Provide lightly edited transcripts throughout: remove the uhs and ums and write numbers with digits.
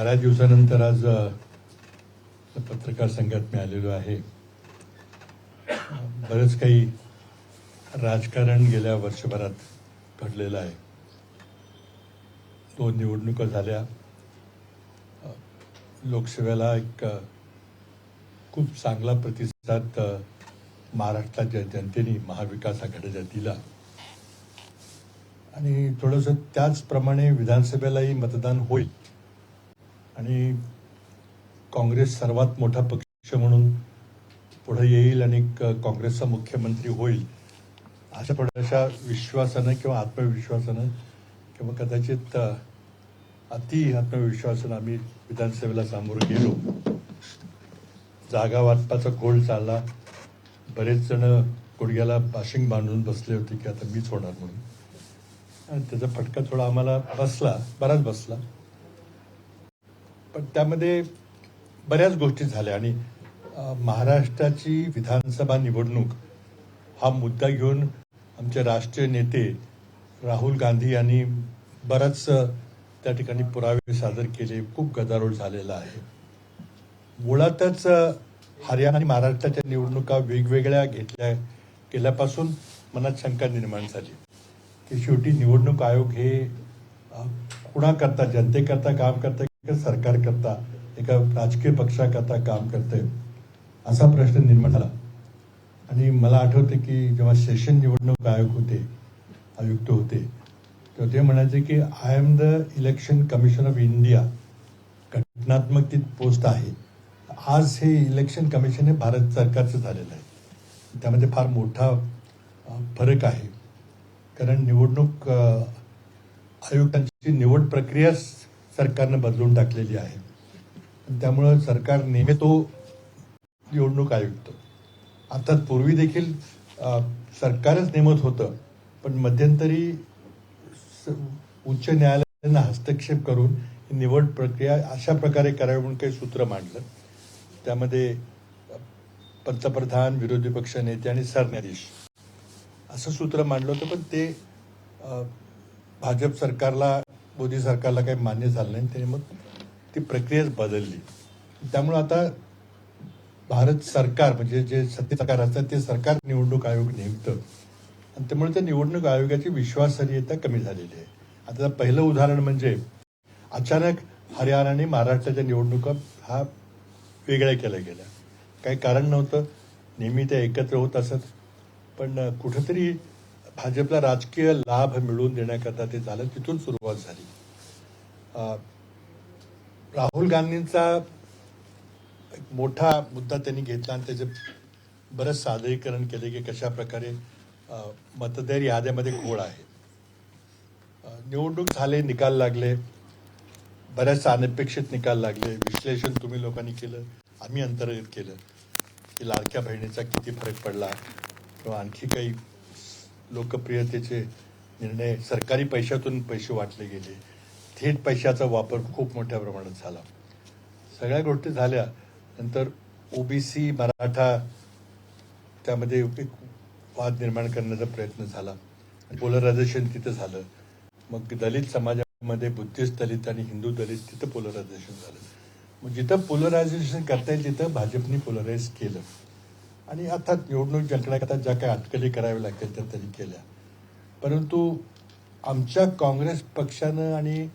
बऱ्याच दिवसानंतर आज पत्रकार संघात मी आलेलो आहे. बरंच काही राजकारण गेल्या वर्षभरात घडलेलं आहे. 2 निवडणुका झाल्या. लोकसेवेला एक खूप चांगला प्रतिसाद महाराष्ट्राच्या जनतेने महाविकास आघाडीला दिला आणि थोडंसं त्याचप्रमाणे विधानसभेलाही मतदान होईल आणि काँग्रेस सर्वात मोठा पक्ष म्हणून पुढे येईल आणि काँग्रेसचा मुख्यमंत्री होईल अशा थोड्याशा विश्वासानं किंवा आत्मविश्वासानं किंवा कदाचित अति आत्मविश्वासानं आम्ही विधानसभेला सामोरं गेलो. जागा वाटपाचा गोल चालला. बरेच जण गुडघ्याला बाशिंग बांधून बसले होते की आता मीच होणार म्हणून, आणि त्याचा फटका थोडा आम्हाला बराच बसला. पण त्यामध्ये बऱ्याच गोष्टी झाल्या आणि महाराष्ट्राची विधानसभा निवडणूक हा मुद्दा घेऊन आमचे राष्ट्रीय नेते राहुल गांधी यांनी बराच त्या ठिकाणी पुरावे सादर केले. खूप गदारोळ झालेला आहे. मुळातच हरियाणा आणि महाराष्ट्राच्या निवडणुका वेगवेगळ्या घेतल्या गेल्यापासून मनात शंका निर्माण झाली की शेवटी निवडणूक आयोग हे कुणाकरता, जनतेकरता काम करतं की सरकारकरता, एका राजकीय पक्षाकरता काम करतंय, असा प्रश्न निर्माण झाला. आणि मला आठवते की जेव्हा सेशन निवडणूक आयुक्त होते तेव्हा ते म्हणायचे की I am the election commission of India. घटनात्मक ती पोस्ट आहे. आज हे इलेक्शन कमिशन हे भारत सरकारचं झालेलं आहे. त्यामध्ये फार मोठा फरक आहे. कारण निवडणूक आयुक्तांची निवड प्रक्रिया सरकारनं बदलून टाकलेली आहे. त्यामुळं सरकार नेहमी तो निवडणूक आयुक्त. अर्थात पूर्वी देखील सरकारच नेमत होतं, पण मध्यंतरी उच्च न्यायालयानं हस्तक्षेप करून निवड प्रक्रिया अशा प्रकारे करावी म्हणून काही सूत्र मांडलं. त्यामध्ये पंतप्रधान, विरोधी पक्ष नेते आणि सरन्यायाधीश असं सूत्र मांडलं होतं. पण ते भाजप सरकारला, मोदी सरकारला काही मान्य झालं नाही. त्याने मग ती प्रक्रियाच बदलली. त्यामुळं आता भारत सरकार म्हणजे जे सत्तेचं सरकार असतं ते सरकार निवडणूक आयोग नेमतं आणि त्यामुळे त्या निवडणूक आयोगाची विश्वासार्हता कमी झालेली आहे. आता पहिलं उदाहरण म्हणजे अचानक हरियाणा आणि महाराष्ट्राच्या निवडणुका हा वेगळ्या केल्या गेल्या. काही कारण नव्हतं. नेहमी त्या एकत्र होत असत. पण कुठंतरी भाजपला राजकीय लाभ मिळवून देण्याकरता ते झालं. तिथून सुरुवात झाली. राहुल गांधींचा एक मोठा मुद्दा त्यांनी घेतला आणि त्याचे बरंच सादरीकरण केले की कशा प्रकारे मतदार याद्यामध्ये घोळ आहे. निवडणूक झाले, निकाल लागले, बऱ्याच अनपेक्षित निकाल लागले. विश्लेषण तुम्ही लोकांनी केलं, आम्ही अंतर्गत केलं की लाडक्या बहिणीचा किती फरक पडला किंवा आणखी काही लोकप्रियतेचे निर्णय, सरकारी पैशातून पैसे वाटले गेले, थेट पैशाचा वापर खूप मोठ्या प्रमाणात झाला. सगळ्या गोष्टी झाल्या. नंतर ओबीसी, मराठा त्यामध्ये एक वाद निर्माण करण्याचा प्रयत्न झाला. पोलरायझेशन तिथं झालं. मग दलित समाजामध्ये बुद्धिस्ट दलित आणि हिंदू दलित तिथं पोलरायझेशन झालं. मग जिथं पोलरायझेशन करता येईल तिथं भाजपने पोलराईज केलं आणि अर्थात निवडणूक जिंकण्याकरता ज्या काही अटकली कराव्या लागतील त्या त्यांनी केल्या. परंतु आमच्या काँग्रेस पक्षानं आणि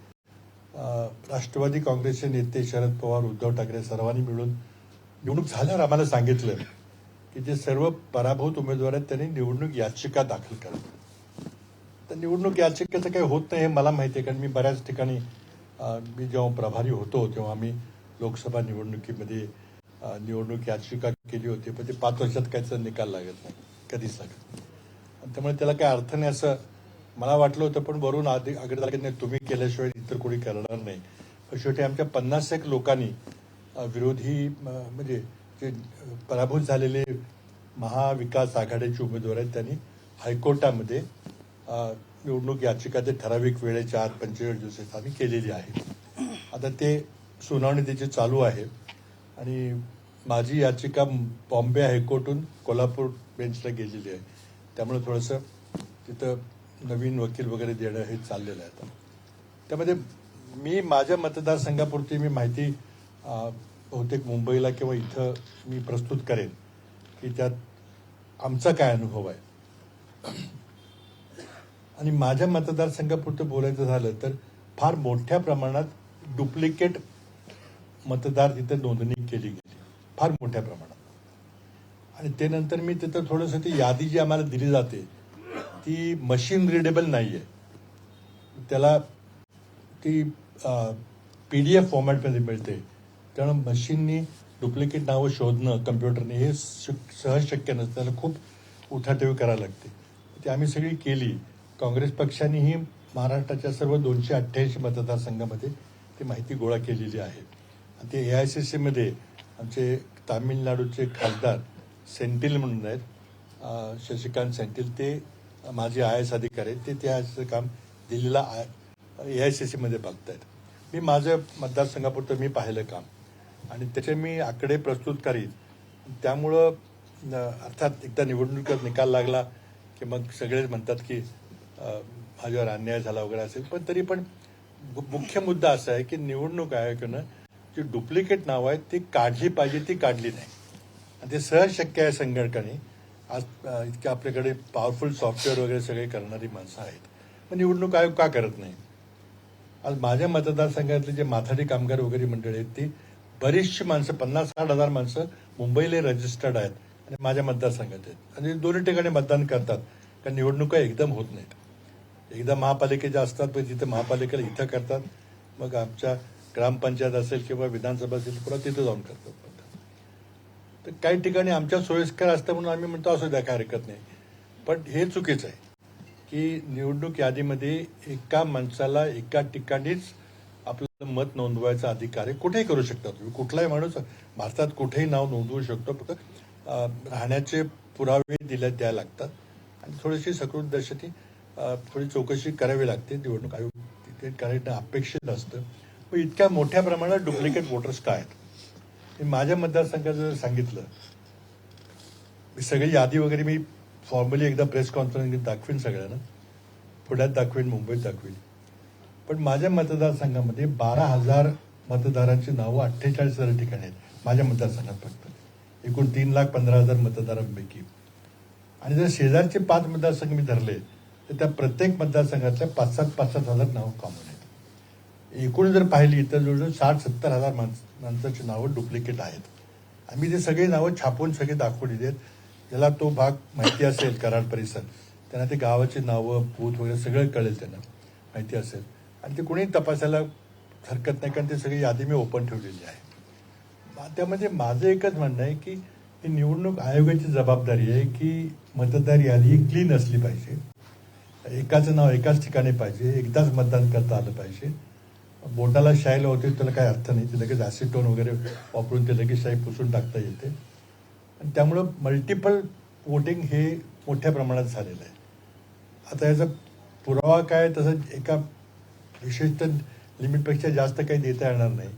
राष्ट्रवादी काँग्रेसचे नेते शरद पवार, उद्धव ठाकरे सर्वांनी मिळून निवडणूक झाल्यावर आम्हाला सांगितलं की जे सर्व पराभूत उमेदवार आहेत त्यांनी निवडणूक याचिका दाखल करावी. तर निवडणूक याचिकेचं काही होत नाही हे मला माहिती आहे. कारण मी बऱ्याच ठिकाणी मी जेव्हा प्रभारी होतो तेव्हा आम्ही लोकसभा निवडणुकीमध्ये निवडणूक याचिका केली होती. पण ते 5 वर्षात काहीच निकाल लागत नाही, कधीच लागत नाही. आणि त्यामुळे त्याला काही अर्थ नाही असं मला वाटलं होतं. पण वरून आग्रह झाला की नाही, तुम्ही केल्याशिवाय इतर कोणी करणार नाही. पण शेवटी आमच्या 50 लोकांनी विरोधी म्हणजे जे पराभूत झालेले महाविकास आघाडीचे उमेदवार आहेत त्यांनी हायकोर्टामध्ये निवडणूक याचिका ते ठराविक वेळेच्या आत 45 दिवसात आम्ही केलेली आहे. आता ते सुनावणी त्याची चालू आहे आणि माझी याचिका बॉम्बे हायकोर्टहून कोल्हापूर बेंचला गेलेली आहे. त्यामुळे थोडंसं तिथं नवीन वकील वगैरे देणं हे चाललेलं आहे. आता त्यामध्ये मी माझ्या मतदारसंघापुरती मी माहिती बहुतेक मुंबईला किंवा इथं मी प्रस्तुत करेन की त्यात आमचा काय अनुभव आहे. आणि माझ्या मतदारसंघापुरतं बोलायचं झालं तर फार मोठ्या प्रमाणात डुप्लिकेट मतदार तिथे नोंदणी केली गेली, फार मोठ्या प्रमाणात. आणि ते नंतर मी तिथं थोडंसं ती यादी जी आम्हाला दिली जाते ती मशीन रिडेबल नाही आहे. त्याला ती PDF फॉर्मॅटमध्ये मिळते, त्यामुळे मशीननी डुप्लिकेट नावं शोधणं कम्प्युटरने हे सहज शक्य नसतं, त्याला खूप उठाठेवी करावी लागते. ती आम्ही सगळी केली. काँग्रेस पक्षानेही महाराष्ट्राच्या सर्व 288 मतदारसंघामध्ये ती माहिती गोळा केलेली आहे. आणि ते AICCमध्ये आमचे तामिळनाडूचे खासदार सेंटिल म्हणून आहेत, शशिकांत सेंटिल, ते माझे IAS अधिकारी आहेत. ते त्याचं काम दिल्लीला AICCमध्ये बघतायत. मी माझं मतदारसंघापुरतं मी पाहिलं काम आणि त्याचे मी आकडे प्रस्तुत करीन. त्यामुळं अर्थात एकदा निवडणुकीत निकाल लागला की मग सगळेच म्हणतात की माझ्यावर अन्याय झाला वगैरे असेल. पण तरी पण मुख्य मुद्दा असा आहे की निवडणूक आयोगानं जी डुप्लिकेट नावं आहेत ती काढली पाहिजे, ती काढली नाही. आणि ते सहज शक्य आहे. संघटनेने आज इतके आपल्याकडे पॉवरफुल सॉफ्टवेअर वगैरे सगळे करणारी माणसं आहेत, पण निवडणूक आयोग का करत नाही. आज माझ्या मतदारसंघातले जे माथाडी कामगार वगैरे मंडळी आहेत ती बरीचशी माणसं, 50-60 हजार माणसं मुंबईला रजिस्टर्ड आहेत आणि माझ्या मतदारसंघात आहेत. आणि दोन्ही ठिकाणी मतदान करतात, कारण निवडणुका एकदम होत नाहीत. एकदा महापालिकेच्या असतात, पण तिथं महापालिकेला इथं करतात, मग आमच्या ग्रामपंचायत असेल किंवा विधानसभा असेल पुन्हा तिथं जाऊन करतात. तर काही ठिकाणी आमच्या सोयीस्कर असतं म्हणून आम्ही म्हणतो असू द्या, काय हरकत नाही. पण हे चुकीचं आहे की निवडणूक यादीमध्ये एका माणसाला एका ठिकाणीच आपलं मत नोंदवायचा अधिकार आहे. कुठेही करू शकता तुम्ही, कुठलाही माणूस भारतात कुठेही नाव नोंदवू शकतो. फक्त राहण्याचे पुरावे द्यायला लागतात आणि थोडीशी सकृतदर्शनी थोडी चौकशी करावी लागते. निवडणूक आयोग तिथे करणं अपेक्षित असतं. मग इतक्या मोठ्या प्रमाणात डुप्लिकेट वोटर्स काय आहेत हे माझ्या मतदारसंघात जर सांगितलं, मी सगळी यादी वगैरे मी फॉर्मली एकदा प्रेस कॉन्फरन्स दाखवीन, सगळ्यांना पुण्यात दाखवीन, मुंबईत दाखवीन. पण माझ्या मतदारसंघामध्ये 12,000 मतदारांची नावं 48 ठिकाणी आहेत माझ्या मतदारसंघात, फक्त एकूण 3,15,000 मतदारांपैकी. आणि जर शेजारचे 5 मतदारसंघ मी धरले तर त्या प्रत्येक मतदारसंघातल्या 5,000 नावं कॉमन आहेत. एकूण जर पाहिली तर जवळजवळ 60-70 हजार माणसाची नावं डुप्लिकेट आहेत. आम्ही ते सगळी नावं छापून सगळे दाखवलेली आहेत. ज्याला तो भाग माहिती असेल, कराड परिसर, त्यांना ते गावाची नावं, बूथ वगैरे सगळं कळेल, त्यांना माहिती असेल. आणि ते कोणीही तपासायला हरकत नाही, कारण ते सगळी यादी मी ओपन ठेवलेली आहे. त्यामध्ये माझं एकच म्हणणं आहे की ही निवडणूक आयोगाची जबाबदारी आहे की मतदार यादी ही क्लीन असली पाहिजे. एकाचं नाव एकाच ठिकाणी पाहिजे, एकदाच मतदान करता आलं पाहिजे. बोटाला शाई लावते त्याला काही अर्थ नाही, ते लगेच ॲसिटोन वगैरे वापरून ते लगेच शाई पुसून टाकता येते. आणि त्यामुळं मल्टिपल वोटिंग हे मोठ्या प्रमाणात झालेलं आहे. आता याचा पुरावा काय, तसं एका विशेषतः लिमिटपेक्षा जास्त काही देता येणार नाही.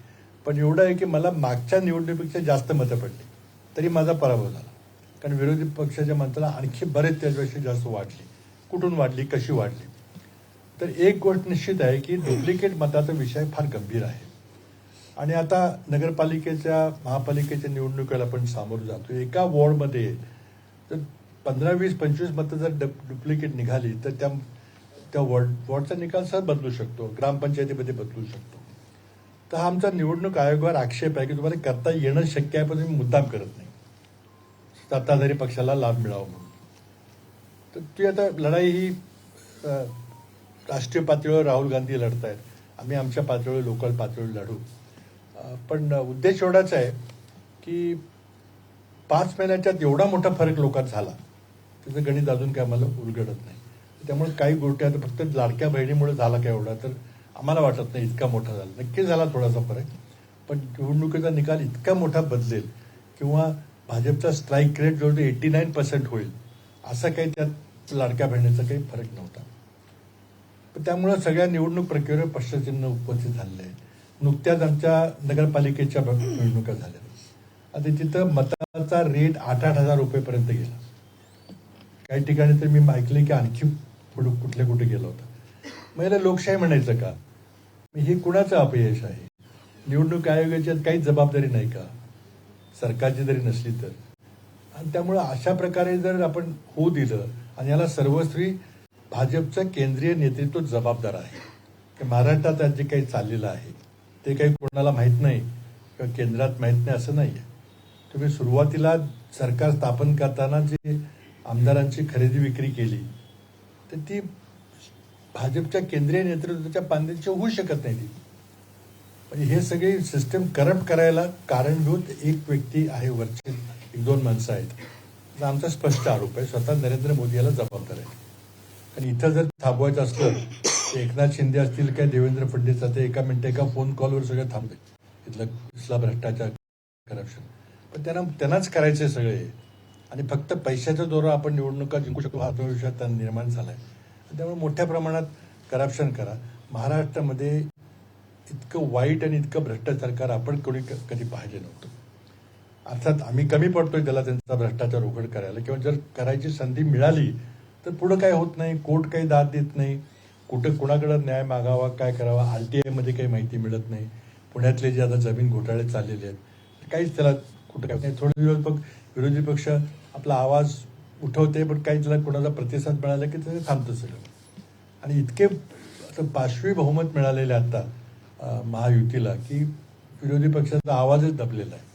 पण एवढं आहे की मला मागच्या निवडणुकीपेक्षा जास्त मतं पडली तरी माझा पराभव झाला, कारण विरोधी पक्षाच्या मताला आणखी बरेच त्याच्यापेक्षा जास्त वाढली. कुठून वाढली, कशी वाढली. तर एक गोष्ट निश्चित आहे की डुप्लिकेट मताचा विषय फार गंभीर आहे. आणि आता नगरपालिकेच्या, महापालिकेच्या निवडणुकीला आपण सामोरं जातो. एका वॉर्डमध्ये तर 15, 20, 25 मतं जर डुप्लिकेट निघाली तर त्या वॉर्डचा निकाल सर बदलू शकतो, ग्रामपंचायतीमध्ये बदलू शकतो. तर हा आमचा निवडणूक आयोगावर आक्षेप आहे की तुम्हाला करता येणं शक्य आहे, पण तुम्ही मुद्दाम करत नाही, सत्ताधारी पक्षाला लाभ मिळावा म्हणून. तर ती आता लढाई ही राष्ट्रीय पातळीवर राहुल गांधी लढतायत, आम्ही आमच्या पातळीवर, लोकल पातळीवर लढू. पण उद्देश एवढाच आहे की 5 महिन्याच्यात एवढा मोठा फरक लोकात झाला, त्याचं गणित अजून काय आम्हाला उलगडत नाही. त्यामुळे काही गोष्टी आता फक्त लाडक्या बहिणीमुळे झाला काय एवढा, तर आम्हाला वाटत नाही इतका मोठा झाला. नक्की झाला थोडासा फरक, पण निवडणुकीचा निकाल इतका मोठा बदलेल किंवा भाजपचा स्ट्राईक रेट जवळजवळ 89% होईल असा काही त्यात लाडक्या बहिणीचा काही फरक नव्हता. पण त्यामुळं सगळ्या निवडणूक प्रक्रियेवर प्रश्नचिन्ह उपस्थित झालेलं आहे. नुकत्याच आमच्या नगरपालिकेच्या निवडणुका झाल्या, आता तिथं मताचा रेट 8-8 हजार रुपयेपर्यंत गेला. काही ठिकाणी तर मी ऐकले की आणखी पुढे कुठे गेला होता. मग याला लोकशाही म्हणायचं का. हे कुणाचं अपयश आहे? निवडणूक आयोगाची काही जबाबदारी नाही का, सरकारची जरी नसली तर? आणि त्यामुळे अशा प्रकारे जर आपण होऊ दिलं, आणि याला सर्वस्वी भाजपचं केंद्रीय नेतृत्व जबाबदार आहे की महाराष्ट्रात आज जे काही चाललेलं आहे ते काही कोणाला माहीत नाही किंवा केंद्रात माहीत नाही असं नाही आहे. तुम्ही सुरुवातीला सरकार स्थापन करताना जी आमदारांची खरेदी विक्री केली तर ती भाजपच्या केंद्रीय नेतृत्वाच्या पांद्याची होऊ शकत नाही. ती म्हणजे हे सगळी सिस्टम करप्ट करायला कारणभूत एक व्यक्ती आहे, वरचे एक दोन माणसं आहेत. आमचा स्पष्ट आरोप आहे, स्वतः नरेंद्र मोदी याला जबाबदार आहे. आणि इथं जर थांबवायचं असलं तर एकनाथ शिंदे असतील काय देवेंद्र फडणवीस ते एका एका फोन कॉलवर सगळं थांबले इथलं इथला भ्रष्टाचार, करप्शन. पण त्यांनाच करायचे सगळे, आणि फक्त पैशाच्या जोरावर आपण निवडणुका जिंकू शकतो हा आत्मविश्वास त्यांना निर्माण झाला आहे. त्यामुळे मोठ्या प्रमाणात करप्शन करा. महाराष्ट्रामध्ये इतकं वाईट आणि इतकं भ्रष्ट सरकार आपण कधी पाहिजे नव्हतं. अर्थात आम्ही कमी पडतोय त्याला त्यांचा भ्रष्टाचार उघड करायला, किंवा जर करायची संधी मिळाली तर पुढं काय होत नाही, कोर्ट काही दाद देत नाही, कुठं कुणाकडं न्याय मागावा, काय करावा, RTIमध्ये काही माहिती मिळत नाही. पुण्यातले जे आता जमीन घोटाळे चाललेले आहेत काहीच त्याला कुठं काय नाही. थोडे दिवस मग विरोधी पक्ष आपला आवाज उठवते, पण काही त्याला कोणाचा प्रतिसाद मिळाला की ते थांबतं सगळं. आणि इतके पाचवी बहुमत मिळालेले आता महायुतीला की विरोधी पक्षाचा आवाजच दबलेला आहे.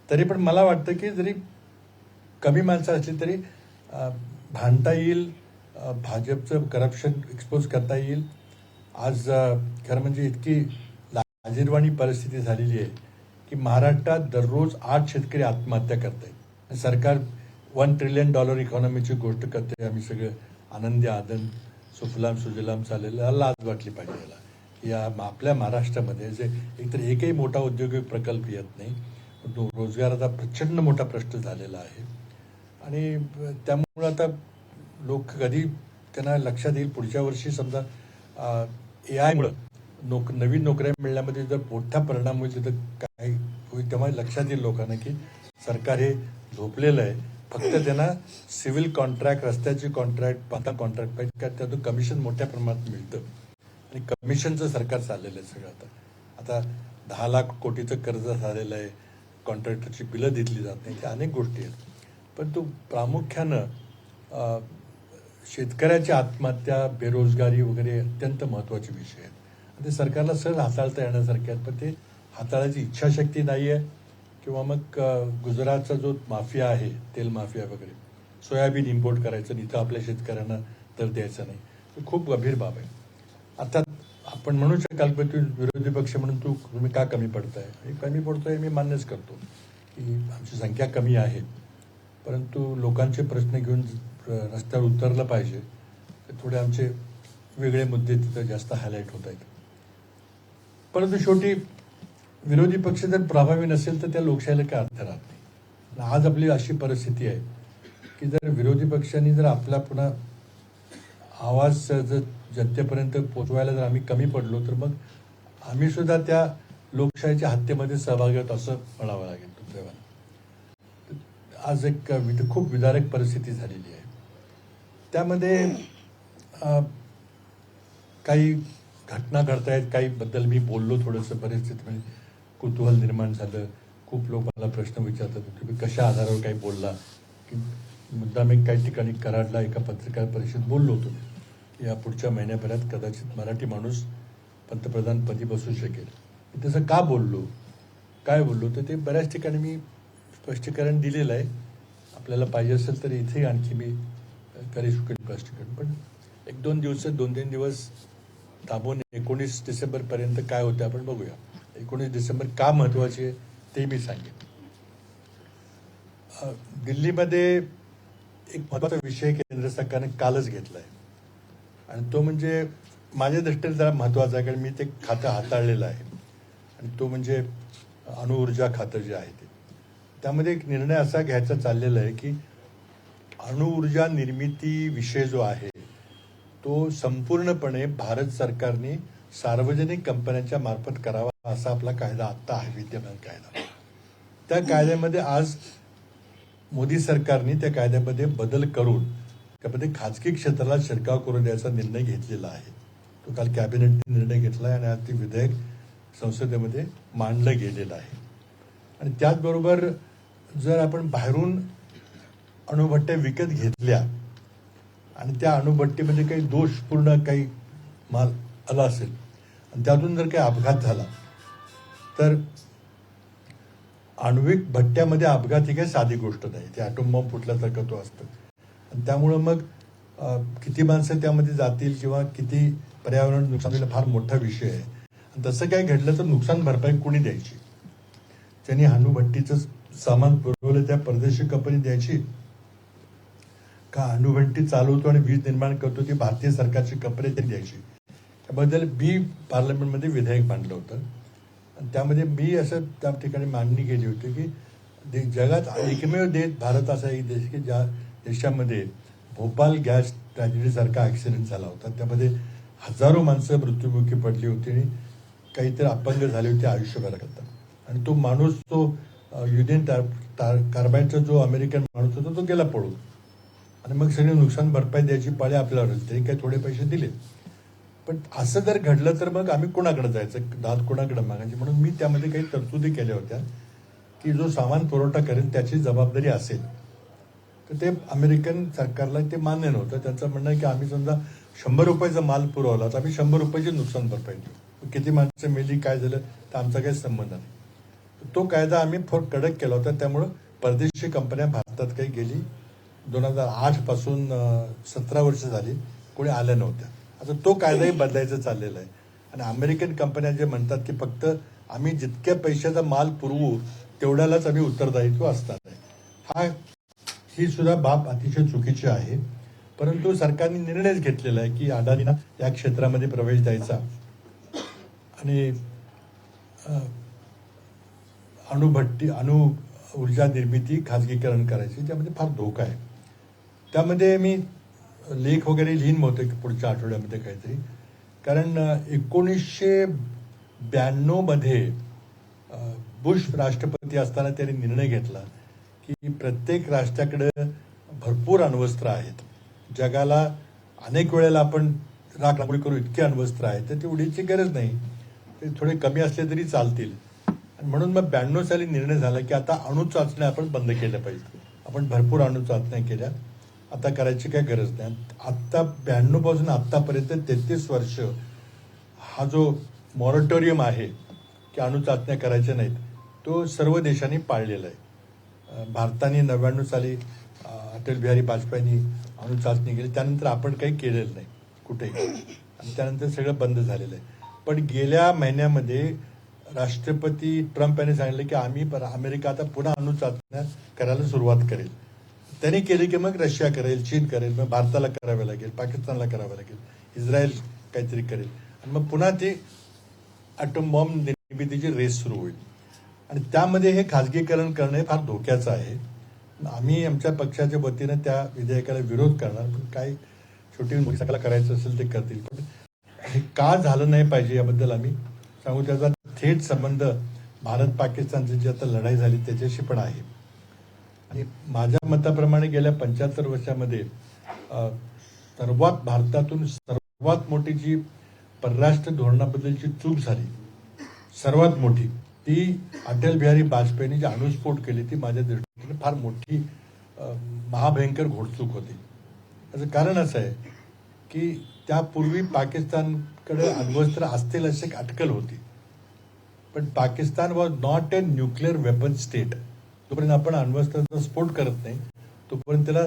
तरी पण मला वाटतं की जरी कमी माणसं असली तरी भांडता येईल, भाजपचं करप्शन एक्सपोज करता येईल. आज खरं म्हणजे इतकी लाजिरवाणी परिस्थिती झालेली आहे की महाराष्ट्रात दररोज 8 शेतकरी आत्महत्या करत आहेत. सरकार $1 ट्रिलियन इकॉनॉमीची गोष्ट करते. आम्ही सगळं आनंदी आनंद सुफलाम सुजलाम चाललेलं, लाज वाटली पाहिजे याला. या आपल्या महाराष्ट्रामध्ये जे एकतर एकही मोठा औद्योगिक प्रकल्प येत नाही, रोजगाराचा प्रचंड मोठा प्रश्न झालेला आहे. आणि त्यामुळं आता लोक कधी त्यांना लक्षात येईल पुढच्या वर्षी समजा AI मुळे नवीन नोकऱ्या मिळण्यामध्ये जर मोठा परिणाम होईल तर काय होईल, तेव्हा लक्षात येईल लोकांना की सरकार हे झोपलेलं आहे. फक्त त्यांना सिव्हिल कॉन्ट्रॅक्ट, रस्त्याची कॉन्ट्रॅक्ट, बांधकाम कॉन्ट्रॅक्ट पाहिजे का, त्यातून कमिशन मोठ्या प्रमाणात मिळतं. आणि कमिशनचं सरकार चाललेलं आहे सगळं. आता 10 लाख कोटीचं कर्ज झालेलं आहे, कॉन्ट्रॅक्टरची बिलं दिली जात नाही, त्या अनेक गोष्टी आहेत. पण तो प्रामुख्यानं शेतकऱ्याची आत्महत्या, बेरोजगारी वगैरे अत्यंत महत्त्वाचे विषय आहेत. ते सरकारला सहज हाताळता येण्यासारखे आहेत, पण ते हाताळायची इच्छाशक्ती नाही आहे. किंवा मग गुजरातचा जो माफिया आहे, तेल माफिया वगैरे, सोयाबीन इम्पोर्ट करायचं आणि इथं आपल्या शेतकऱ्यांना दर द्यायचा नाही, ही खूप गंभीर बाब आहे. अर्थात आपण म्हणू शकाल की तू विरोधी पक्ष म्हणून तुम्ही का कमी पडताय? कमी पडतोय मी मान्यच करतो की आमची संख्या कमी आहे, परंतु लोकांचे प्रश्न घेऊन रस्त्यावर उतरलं पाहिजे. थोडे आमचे वेगळे मुद्दे तिथं जास्त हायलाईट होत आहेत. परंतु शेवटी विरोधी पक्ष जर प्रभावी नसेल तर त्या लोकशाहीला काय अर्थ राहत नाही. आज आपली अशी परिस्थिती आहे की जर विरोधी पक्षांनी जर आपला पुन्हा आवाज जर जनतेपर्यंत पोचवायला जर आम्ही कमी पडलो तर मग आम्ही सुद्धा त्या लोकशाहीच्या हत्येमध्ये सहभागी होतो असं म्हणावं लागेल तुमच्या. आज एक खूप विदारक परिस्थिती झालेली आहे. त्यामध्ये काही घटना घडतायत, काही बद्दल मी बोललो थोडंसं, परिस्थितीमध्ये कुतूहल निर्माण झालं. खूप लोक मला प्रश्न विचारतात तुम्ही कशा आधारावर काही बोलला, की मुद्दा मी काही ठिकाणी कराडला एका पत्रकार परिषद बोललो होतो या पुढच्या महिन्याभरात कदाचित मराठी माणूस पंतप्रधानपदी बसू शकेल. मी तसं का बोललो, काय बोललो, तर ते बऱ्याच ठिकाणी मी स्पष्टीकरण दिलेलं आहे. आपल्याला पाहिजे असेल तर इथे आणखी मी करू शकेल स्पष्टीकरण. पण 2-3 दिवस थांबून 19 डिसेंबरपर्यंत काय होतं आपण बघूया. 19 डिसेंबर का महत्त्वाची आहे ते मी सांगेन. दिल्लीमध्ये एक महत्त्वाचा विषय केंद्र सरकारने कालच घेतला आहे, आणि तो म्हणजे माझ्या दृष्टीने जरा महत्त्वाचा आहे, कारण मी ते खातं हाताळलेलं आहे. आणि तो म्हणजे अणुऊर्जा खातं जे आहे ते. त्यामध्ये एक निर्णय असा घ्यायचा चाललेला आहे की अणुऊर्जा निर्मिती विषय जो आहे तो संपूर्णपणे भारत सरकारने सार्वजनिक कंपन्यांच्या मार्फत करावा असा आपला कायदा आत्ता आहे, विद्यमान कायदा. त्या कायद्यामध्ये आज मोदी सरकारने त्या कायद्यामध्ये बदल करून त्यामध्ये खाजगी क्षेत्राला शिरकाव करून द्यायचा निर्णय घेतलेला आहे. तो काल कॅबिनेटने निर्णय घेतला आणि आज ते विधेयक संसदेमध्ये मांडलं गेलेलं आहे. आणि त्याचबरोबर जर आपण बाहेरून अणुभट्ट्या विकत घेतल्या आणि त्या अणुभट्टीमध्ये काही दोषपूर्ण काही माल आला असेल आणि त्यातून जर काही अपघात झाला तर आण्विक भट्ट्यामध्ये अपघात ही काही साधी गोष्ट नाही. ते ॲटोम बॉम्ब फुटल्यासारखं तो असतं आणि त्यामुळं मग किती माणसं त्यामध्ये जातील किंवा किती पर्यावरण नुकसान होईल फार मोठा विषय आहे. आणि तसं काही घडलं तर नुकसान भरपाई कोणी द्यायची? त्यांनी अणुभट्टीचं सामान पुरवलं त्या परदेशी कंपनी द्यायची का अणुभट्टी चालवतो आणि वीज निर्माण करतो ती भारतीय सरकारची कंपनी त्यांनी द्यायची? त्याबद्दल मी पार्लमेंटमध्ये विधेयक मांडलं होतं आणि त्यामध्ये मी असं त्या ठिकाणी मांडणी केली होती की जगात एकमेव देश भारत असा एक देश की ज्या देशामध्ये भोपाल गॅस ट्रॅजेडीसारखा ॲक्सिडेंट झाला होता. त्यामध्ये हजारो माणसं मृत्युमुखी पडली होती आणि काहीतरी अपंग झाले होते आयुष्यभराकरता. आणि तो माणूस तो युनियन कार्बाईडचा जो अमेरिकन माणूस होता तो गेला पळून आणि मग सगळे नुकसान भरपाई द्यायची पाळी आपल्यावर आली. त्यांनी काही थोडे पैसे दिले. पण असं जर घडलं तर मग आम्ही कोणाकडे जायचं, दाद कोणाकडे मागायची? म्हणून मी त्यामध्ये काही तरतुदी केल्या होत्या की जो सामान पुरवठा करेल त्याची जबाबदारी असेल. तर ते अमेरिकन सरकारला ते मान्य नव्हतं. त्यांचं म्हणणं आहे की आम्ही समजा 100 रुपयाचा माल पुरवला तर आम्ही 100 रुपयाची नुकसान भरपाई देऊ. किती माणसं मेली काय झालं तर आमचा काही संबंध नाही. तो कायदा आम्ही कडक केला होता. त्यामुळं परदेशी कंपन्या भारतात काही गेली 2008 पासून 17 वर्ष झाली कोणी आल्या नव्हत्या. आता तो कायदाही बदलायचा चाललेला आहे. आणि अमेरिकन कंपन्या जे म्हणतात की फक्त आम्ही जितक्या पैशाचा माल पुरवू तेवढ्यालाच आम्ही उत्तरदायित्व असणार आहे. ही सुद्धा बाब अतिशय चुकीची आहे. परंतु सरकारने निर्णयच घेतलेला आहे की अदानींना या क्षेत्रामध्ये प्रवेश द्यायचा आणि अणु ऊर्जा निर्मिती खाजगीकरण करायची. त्यामध्ये फार धोका आहे. त्यामध्ये मी लेख वगैरे लिहीन होते पुढच्या आठवड्यामध्ये काहीतरी. कारण 1992 मध्ये बुश राष्ट्रपती असताना त्यांनी निर्णय घेतला की प्रत्येक राष्ट्राकडे भरपूर अण्वस्त्र आहेत. जगाला अनेक वेळेला आपण राखराखोळी करू इतके अण्वस्त्र आहेत तर तेवढीची गरज नाही. ते थोडे कमी असले तरी चालतील. आणि म्हणून मग 92 साली निर्णय झाला की आता अणु चाचण्या आपण बंद केल्या पाहिजे. आपण भरपूर अणु चाचण्या केल्या, आता करायची काही गरज नाही. आत्ता 92 पासून आत्तापर्यंत 33 वर्ष हा जो मॉरेटोरियम आहे की अणु चाचण्या करायच्या नाहीत तो सर्व देशांनी पाळलेला आहे. भारताने 99 साली अटल बिहारी वाजपेयींनी अणु चाचणी केली. त्यानंतर आपण काही केलेलं नाही कुठेही आणि त्यानंतर सगळं बंद झालेलं आहे. पण गेल्या महिन्यामध्ये राष्ट्रपती ट्रम्प यांनी सांगितलं की आम्ही अमेरिका आता पुन्हा अणु चाचण्या करायला सुरुवात करेल. त्यांनी केली की मग रशिया करेल, चीन करेल, मग भारताला करावं लागेल, पाकिस्तानला करावं लागेल, इस्रायल काहीतरी करेल आणि मग पुन्हा ते ॲटम बॉम्ब निर्मितीची रेस सुरू होईल. आणि त्यामध्ये हे खाजगीकरण करणं फार धोक्याचं आहे. आम्ही आमच्या पक्षाच्या वतीनं त्या विधेयकाला विरोध करणार. पण काय छोटी मोठी करायचं असेल ते करतील. पण हे का झालं नाही पाहिजे याबद्दल आम्ही सांगू. त्याचा थेट संबंध भारत पाकिस्तानची जी आता लढाई झाली त्याच्याशी पण आहे. आणि माझ्या मताप्रमाणे गेल्या 75 वर्षामध्ये भारतातून सर्वात मोठी जी परराष्ट्र धोरणाबद्दलची चूक झाली सर्वात मोठी ती अटल बिहारी वाजपेयींनी जी अणुस्फोट केली ती माझ्या दृष्टीने फार मोठी महाभयंकर घोडचूक होती. त्याचं कारण असं आहे की त्यापूर्वी पाकिस्तानकडे अण्वस्त्र असतील अशी एक अटकल होती. पण Pakistan was not a nuclear weapon state. जोपर्यंत आपण अण्वस्त्राचा स्फोट करत नाही तोपर्यंत त्याला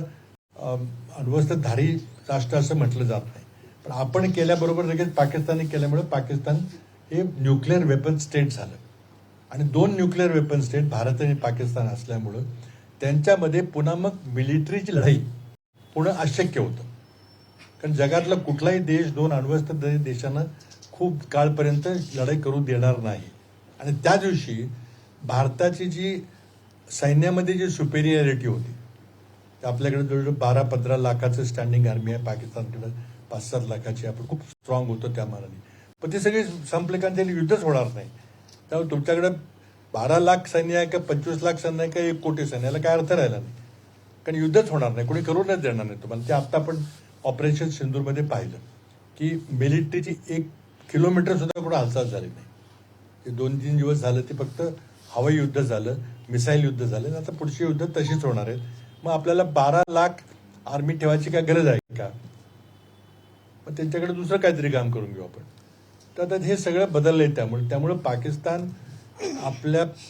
अण्वस्त्रधारी राष्ट्र असं म्हटलं जात नाही. पण आपण केल्याबरोबर लगेच पाकिस्तानने केल्यामुळे पाकिस्तान हे न्यूक्लिअर वेपन स्टेट झालं. आणि 2 न्यूक्लिअर वेपन स्टेट भारत आणि पाकिस्तान असल्यामुळं त्यांच्यामध्ये पुन्हा मग मिलिटरीची लढाई पुन्हा अशक्य होतं. कारण जगातला कुठलाही देश 2 अण्वस्त्रधारी देशांना खूप काळपर्यंत लढाई करू देणार नाही. आणि त्या दिवशी भारताची जी सैन्यामध्ये जी सुपेरियरिटी होती आपल्याकडे जवळजवळ 12-15 लाखाचं स्टँडिंग आर्मी आहे. पाकिस्तानकडे 5-7 लाखाची. आपण खूप स्ट्रॉंग होतो त्या मानाने. पण ते सगळे संपले कारण त्यांनी युद्धच होणार नाही. त्यामुळे तुमच्याकडे 12 लाख सैन्य आहे का 25 लाख सैन्य आहे का 1 कोटी सैन्य याला काय अर्थ राहिला नाही. कारण युद्धच होणार नाही, कोणी करूनच देणार नाही तुम्हाला. ते आत्ता आपण ऑपरेशन सिंदूरमध्ये पाहिलं की मिलिटरीची 1 किलोमीटर सुद्धा कुठं हालचाल झाली नाही. ते 2-3 दिवस झालं ते फक्त हवाई युद्ध झालं, मिसाईल युद्ध झालं. आता पुढची युद्ध तशीच होणार आहेत. मग आपल्याला 12 लाख आर्मी ठेवायची काय गरज आहे का? मग त्यांच्याकडे दुसरं काहीतरी काम करून घेऊ आपण. तर आता हे सगळं बदललंय. त्यामुळे पाकिस्तान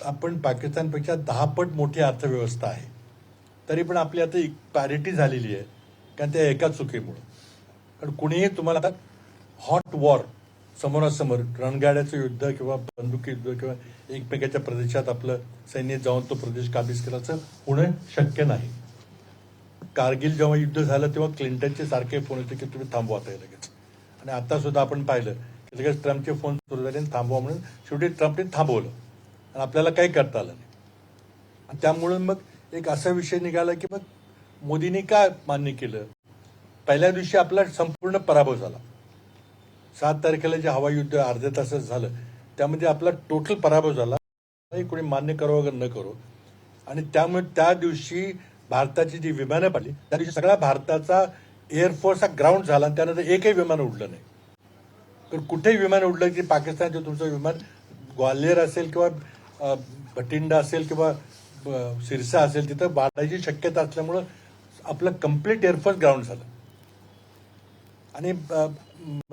आपण पाकिस्तानपेक्षा 10 पट मोठी अर्थव्यवस्था आहे. तरी पण आपली आता पॅरिटी झालेली आहे, कारण त्या एका चुकीमुळं. कारण कुणीही तुम्हाला आता हॉट वॉर समोरासमोर रणगाड्याचं युद्ध किंवा बंदुकी युद्ध किंवा एकमेकाच्या प्रदेशात आपलं सैन्य जाऊन तो प्रदेश काबीज करायचं होणं शक्य नाही. कारगिल जेव्हा युद्ध झालं तेव्हा क्लिंटनचे सारखे फोन होते की तुम्ही थांबवा आता लगेच. आणि आता सुद्धा आपण पाहिलं की लगेच ट्रम्पचे फोन सुरू झाले आणि थांबवा म्हणून शेवटी ट्रम्पने थांबवलं आणि आपल्याला काही करता आलं नाही. आणि त्यामुळे मग एक असा विषय निघाला की मग मोदींनी का मान्य केलं. पहिल्या दिवशी आपला संपूर्ण पराभव झाला. 7 तारखेला जे हवाई युद्ध अर्ध्या तासात झालं त्यामध्ये आपला टोटल पराभव झाला. कोणी मान्य करो वगैरे न करो. आणि त्यामुळे त्या दिवशी भारताची जी विमानं पडली त्या दिवशी सगळा भारताचा एअरफोर्स हा ग्राउंड झाला. त्यानंतर एकही विमान उडलं नाही. तर कुठेही विमान उडलं की पाकिस्तानचं तुमचं विमान ग्वाल्हेर असेल किंवा भटिंडा असेल किंवा सिरसा असेल तिथं वाढायची शक्यता असल्यामुळं आपलं कम्प्लीट एअरफोर्स ग्राउंड झालं. आणि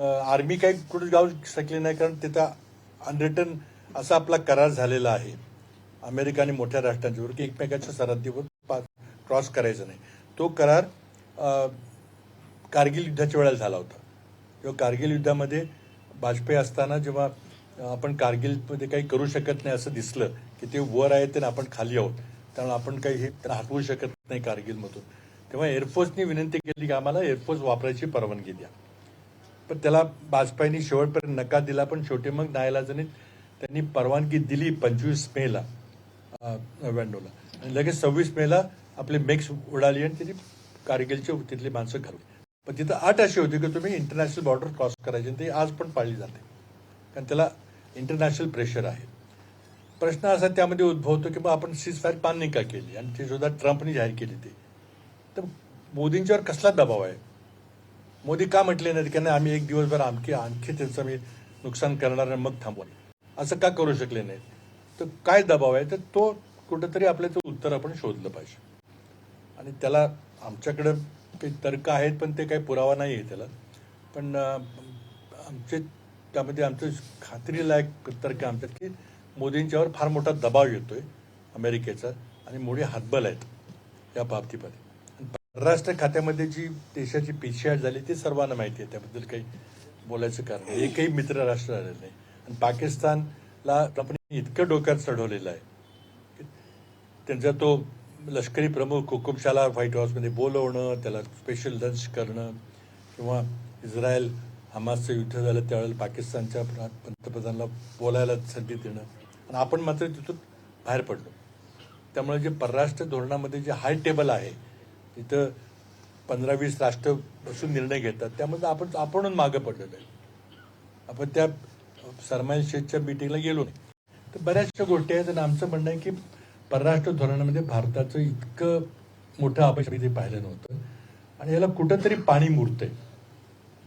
आर्मी काही कुठे जाऊ शकली नाही, कारण तिथं अनरिटन असा आपला करार झालेला आहे अमेरिका आणि मोठ्या राष्ट्रांच्यावर की एकमेकाच्या सरहद्दीवर क्रॉस करायचा नाही. तो करार कारगिल युद्धाच्या वेळेला झाला होता. किंवा कारगिल युद्धामध्ये वाजपेयी असताना जेव्हा आपण कारगिलमध्ये काही करू शकत नाही असं दिसलं की ते वर आहेत आणि आपण खाली आहोत, त्यामुळे आपण काही हे त्यांना हटवू शकत नाही कारगिलमधून, तेव्हा एअरफोर्सनी विनंती केली की आम्हाला एअरफोर्स वापरायची परवानगी द्या. पण त्याला वाजपेयींनी शेवटपर्यंत नकार दिला. पण शेवटी मग नाईलाजाने त्यांनी परवानगी दिली 25 मेला 99ला. आणि लगेच 26 मेला आपले मेक्स उडाली आणि त्यांनी कारगिलची तिथली माणसं घालवली. पण तिथं अट अशी होती की तुम्ही इंटरनॅशनल बॉर्डर क्रॉस करायची, आणि ती आज पण पाळली जाते कारण त्याला इंटरनॅशनल प्रेशर आहे. प्रश्न असा त्यामध्ये उद्भवतो की मग आपण सीजफायर मान्य का केली, आणि ते सुद्धा ट्रम्पने जाहीर केली. ते तर मोदींच्यावर कसला दबाव आहे. मोदी का म्हटले नाही की नाही आम्ही एक दिवसभर आणखी त्यांचं मी नुकसान करणार आणि मग थांबवा, असं का करू शकले नाहीत. तर काय दबाव आहे, तर तो कुठंतरी आपल्याचं उत्तर आपण शोधलं पाहिजे. आणि त्याला आमच्याकडं काही तर्क आहेत पण ते काही पुरावा नाही आहे त्याला. पण त्यामध्ये आमचं खात्रीलायक तर्क आमच्यात की मोदींच्यावर फार मोठा दबाव येतोय अमेरिकेचा, आणि मोदी हातबल आहेत या बाबतीमध्ये. परराष्ट्र खात्यामध्ये जी देशाची पिछेहाट झाली ती सर्वांना माहिती आहे, त्याबद्दल काही बोलायचं कारण नाही. एकही मित्र राष्ट्र आलेलं नाही. आणि पाकिस्तानला आपण इतकं डोक्यात चढवलेलं आहे, त्यांचा तो लष्करी प्रमुख हुकुमशाला व्हाईट हाऊसमध्ये बोलवणं, त्याला स्पेशल लंच करणं, किंवा इस्रायल हमासचं युद्ध झालं त्यावेळेला पाकिस्तानच्या पंतप्रधानाला बोलायला संधी देणं, आणि आपण मात्र तिथून बाहेर पडलो. त्यामुळे जे परराष्ट्र धोरणामध्ये जे हाय टेबल आहे तिथं 15-20 राष्ट्र बसून निर्णय घेतात, त्यामध्ये आपणच मागं पडलेलो आहे. आपण त्या सरमाईल शेखच्या मीटिंगला गेलो नाही. तर बऱ्याचशा गोष्टी आहेत. आणि आमचं म्हणणं आहे की परराष्ट्र धोरणामध्ये भारताचं इतकं मोठं अपयश ते पाहिलं नव्हतं, आणि याला कुठंतरी पाणी मुरतंय.